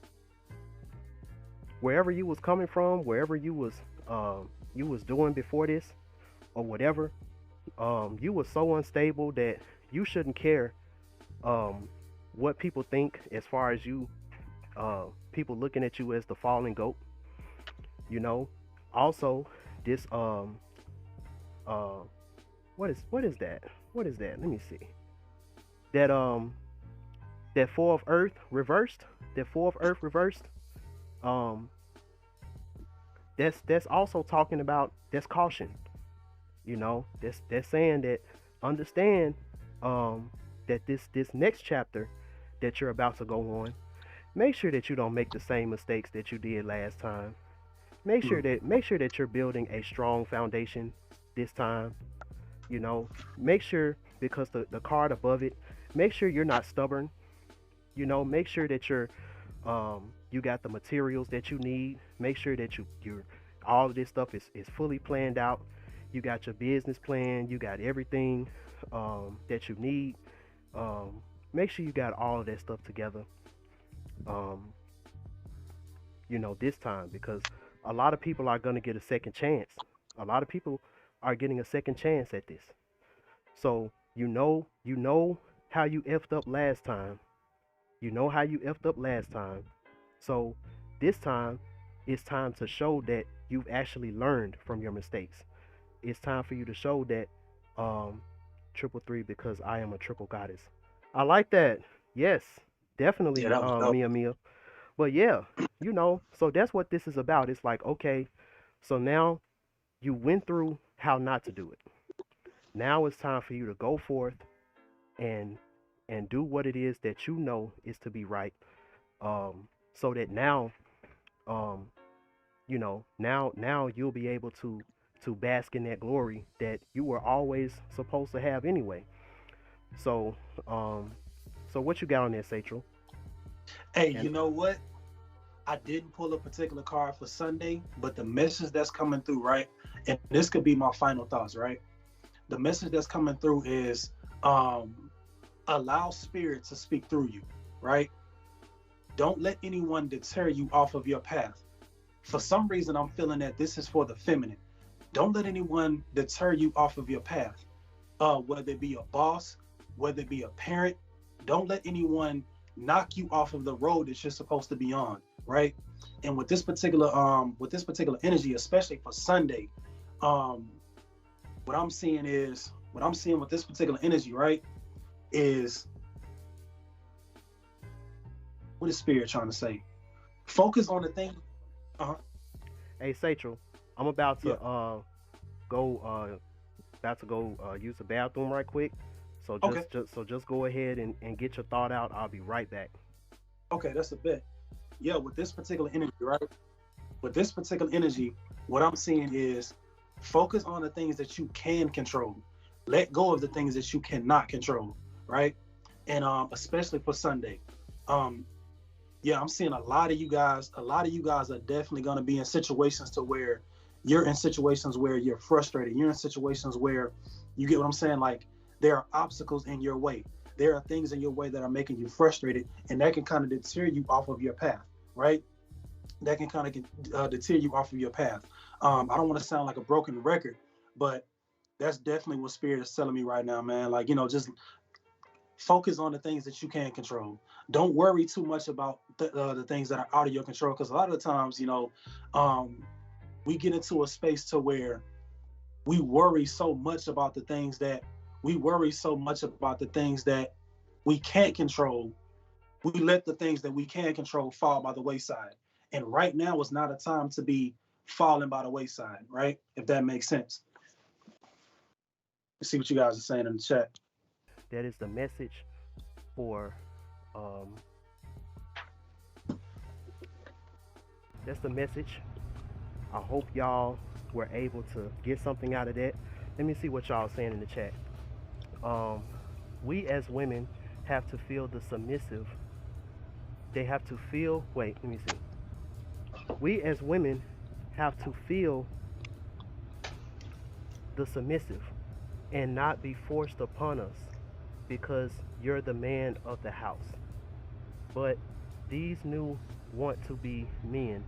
Wherever you was coming from, wherever you was doing before this or whatever, you was so unstable that you shouldn't care um, what people think as far as you people looking at you as the fallen goat. You know, also this uh what is that? What is that? Let me see. That that four of earth reversed. That four of earth reversed. Um, that's also talking about that's caution. That's saying that understand that this next chapter that you're about to go on, make sure that you don't make the same mistakes that you did last time. Make sure mm, that you're building a strong foundation this time. Make sure because the card above it, make sure you're not stubborn. Make sure that you got the materials that you need. Make sure that you're all of this stuff is fully planned out. You got your business plan. You got everything that you need. Um, Make sure you got all of that stuff together. Um, this time, because a lot of people are gonna get a second chance. A lot of people are getting a second chance at this. So you know how you effed up last time. You know how you effed up last time. So this time, it's time to show that you've actually learned from your mistakes. It's time for you to show that um, triple three because I am a triple goddess. I like that. Yes, Yeah, definitely, that was dope. Mia Mia. But yeah, so that's what this is about. It's like, okay, so now you went through how not to do it. Now it's time for you to go forth and do what it is that you know is to be right. So that now, um, now you'll be able to bask in that glory that you were always supposed to have anyway. So, um, so what you got on there, Satchel? Hey, And you know what? I didn't pull a particular card for Sunday, but the message that's coming through, right? And this could be my final thoughts, right? The message that's coming through is allow spirit to speak through you, right? Don't let anyone deter you off of your path. For some reason, I'm feeling that this is for the feminine. Don't let anyone deter you off of your path. Whether it be a boss, whether it be a parent, don't let anyone knock you off of the road that you're supposed to be on, right? And with this particular energy, especially for Sunday, um, what I'm seeing with this particular energy, right, is what is spirit trying to say? Focus on the thing. Uh-huh. hey, Satchel, I'm about to Yeah. go use the bathroom right quick. So Okay. just go ahead and get your thought out. I'll be right back. Okay, that's a bit. Yeah, with this particular energy, right? With this particular energy, what I'm seeing is focus on the things that you can control. Let go of the things that you cannot control, right? And especially for Sunday. Um, yeah, I'm seeing a lot of you guys are definitely gonna be in situations to where you're in situations where you're frustrated. You're in situations where you get what I'm saying? Like there are obstacles in your way. There are things in your way that are making you frustrated, and that can kind of deter you off of your path, right? That can kind of deter you off of your path. I don't want to sound like a broken record, but that's definitely what spirit is telling me right now, man. Like, just focus on the things that you can control. Don't worry too much about the things that are out of your control, because a lot of the times, um, we get into a space to where we worry so much about the things that we can't control. We let the things that we can control fall by the wayside. And right now is not a time to be falling by the wayside, right? If that makes sense. Let's see what you guys are saying in the chat. That is the message for um, that's the message. I hope y'all were able to get something out of that. Let me see what y'all saying in the chat. Um, we as women have to feel the submissive. They have to feel. Wait, let me see. We as women have to feel the submissive and not be forced upon us because you're the man of the house. But these new want to be men,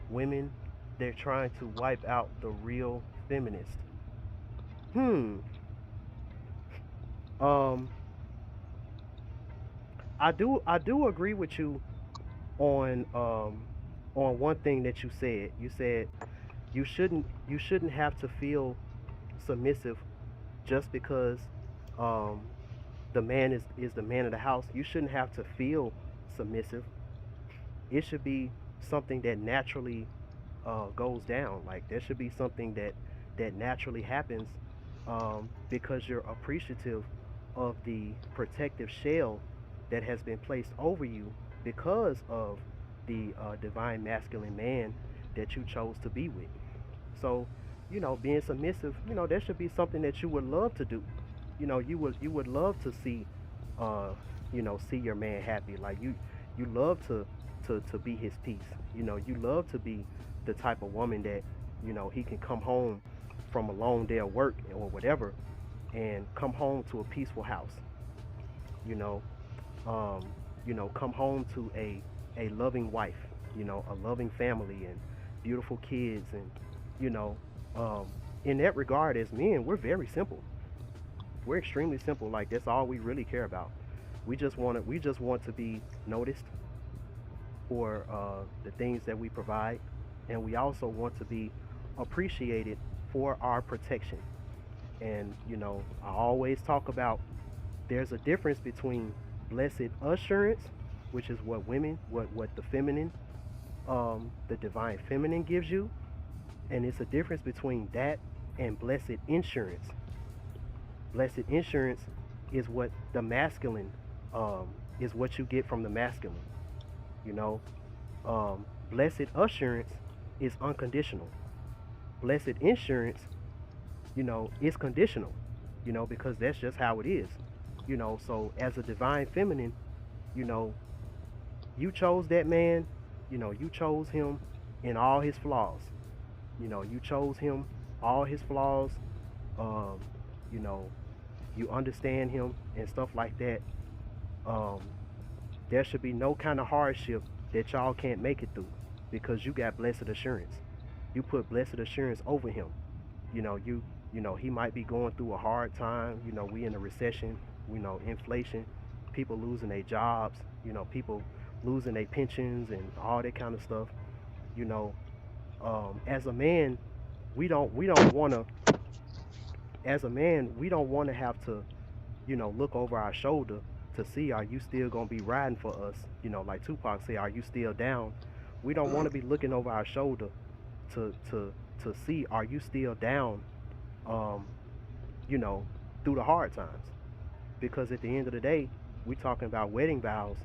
women, they're trying to wipe out the real feminist. Hmm. Um, I do agree with you on one thing that you said. You said you shouldn't have to feel submissive just because um the man is the man of the house. You shouldn't have to feel submissive. It should be something that naturally goes down. Like there should be something that naturally happens because you're appreciative of the protective shell that has been placed over you because of the divine masculine man that you chose to be with. So, being submissive, there should be something that you would love to do. You would love to see, uh, see your man happy. Like you love to be his peace. You love to be the type of woman that he can come home from a long day of work or whatever and come home to a peaceful house, you know, um, come home to a loving wife, a loving family and beautiful kids, and you know, um, in that regard, as men, we're very simple. We're extremely simple. Like that's all we really care about. We just want to be noticed for the things that we provide, and we also want to be appreciated for our protection. And I always talk about there's a difference between blessed assurance, which is what women, what the feminine, the divine feminine gives you, and it's a difference between that and blessed insurance. Blessed insurance is what the masculine, is what you get from the masculine. You know, blessed assurance is unconditional. Blessed insurance, is conditional. Because that's just how it is. So as a divine feminine, you know, you chose that man. You chose him in all his flaws. You chose him all his flaws. Um, you know, you understand him and stuff like that. Um, there should be no kind of hardship that y'all can't make it through because you got blessed assurance. You put blessed assurance over him. He might be going through a hard time. We in a recession. Inflation, people losing their jobs. People losing their pensions and all that kind of stuff. You know, as a man, we don't want to. As a man, we don't want to have to look over our shoulder to see are you still gonna be riding for us? Like Tupac said, are you still down? We don't want to be looking over our shoulder to to to see are you still down, um, you know, through the hard times. Because at the end of the day, we talking about wedding vows.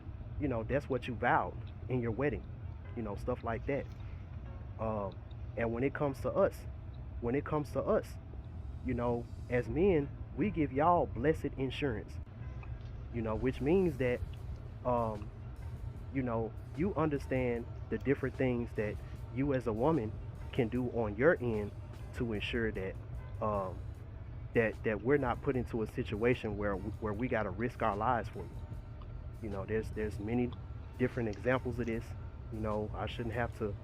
That's what you vowed in your wedding. Stuff like that. Um, and when it comes to us, as men, we give y'all blessed insurance. Which means that um, you understand the different things that you as a woman can do on your end to ensure that um, that we're not put into a situation where we got to risk our lives for you. There's many different examples of this. I shouldn't have to.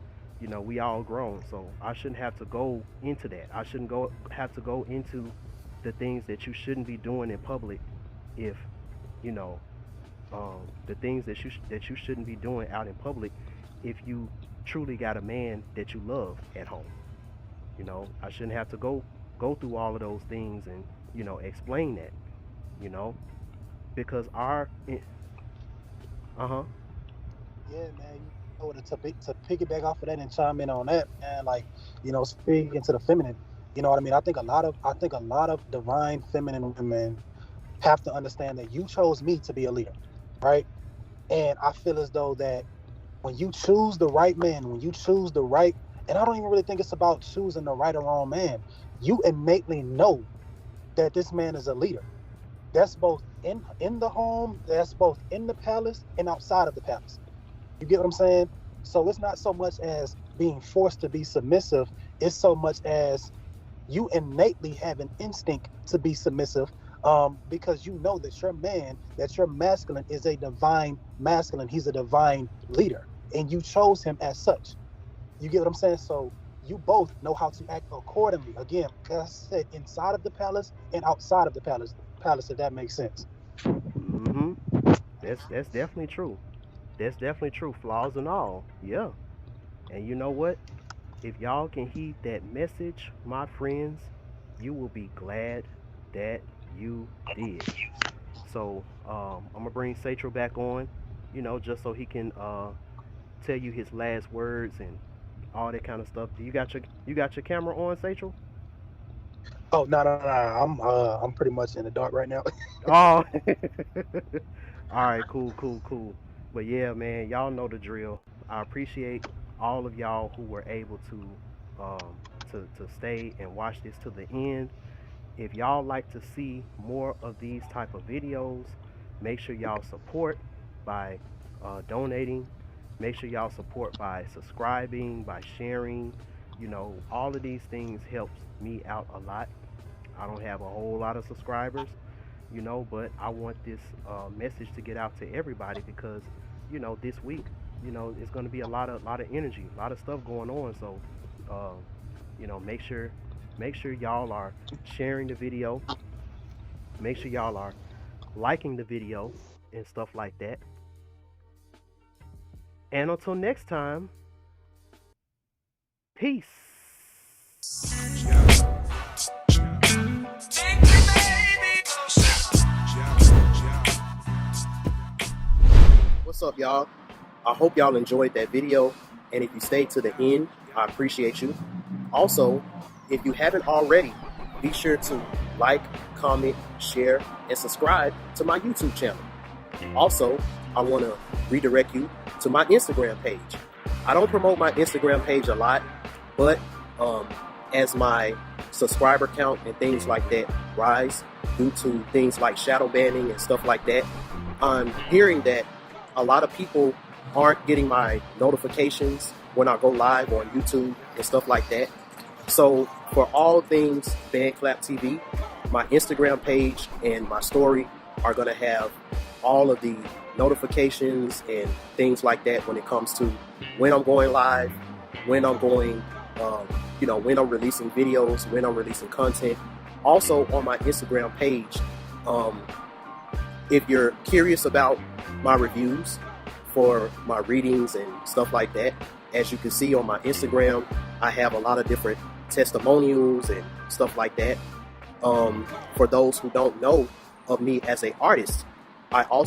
We all grown, so I shouldn't have to go into that. I shouldn't go have to go into the things that you shouldn't be doing in public if you know the things that you shouldn't be doing out in public if you truly got a man that you love at home. I shouldn't have to go through all of those things and explain that. You know, because our uh-huh. Yeah, man. To piggyback off of that and chime in on that, man. Like, speaking to the feminine. You know what I mean? I think a lot of divine feminine women have to understand that you chose me to be a leader, right? And I feel as though that when you choose the right man, when you choose the right, and I don't even really think it's about choosing the right or wrong man. You innately know that this man is a leader. That's both in the home, that's both in the palace and outside of the palace. You get what I'm saying? So it's not so much as being forced to be submissive, it's so much as you innately have an instinct to be submissive, because you know that your man, that your masculine is a divine masculine. He's a divine leader, and you chose him as such. You get what I'm saying? So you both know how to act accordingly. Again, like I said, inside of the palace and outside of the palace, if that makes sense. Mm-hmm. That's definitely true. That's definitely true. Flaws and all. Yeah. And you know what? If y'all can heed that message, my friends, you will be glad that you did. So I'm gonna bring Satro back on, just so he can tell you his last words and all that kind of stuff. Do you got your camera on, Satro? Oh, no, no, no, no. I'm pretty much in the dark right now. Oh, all right, cool, cool, cool. But yeah, man, y'all know the drill. I appreciate all of y'all who were able um to stay and watch this to the end. If y'all like to see more of these type of videos, make sure y'all support by donating. Make sure y'all support by subscribing, by sharing, You know, all of these things helps me out a lot. I don't have a whole lot of subscribers, you know, but I want this message to get out to everybody because, you know, this week, you know, it's going to be a lot of energy, a lot of stuff going on. So, uh, you know, make sure y'all are sharing the video. Make sure y'all are liking the video and stuff like that. And until next time, peace. What's up, y'all? I hope y'all enjoyed that video, and if you stayed to the end, I appreciate you. Also, if you haven't already, be sure to like, comment, share, and subscribe to my YouTube channel. Also, I want to redirect you to my Instagram page. I don't promote my Instagram page a lot, but as my subscriber count and things like that rise due to things like shadow banning and stuff like that, I'm hearing that a lot of people aren't getting my notifications when I go live on YouTube and stuff like that. So for all things BandClap TV, my Instagram page and my story are going to have all of the notifications and things like that when it comes to when I'm going live, when I'm going, you know, when I'm releasing videos, when I'm releasing content. Also on my Instagram page, if you're curious about my reviews for my readings and stuff like that, as you can see on my Instagram, I have a lot of different testimonials and stuff like that. For those who don't know of me as an artist, I also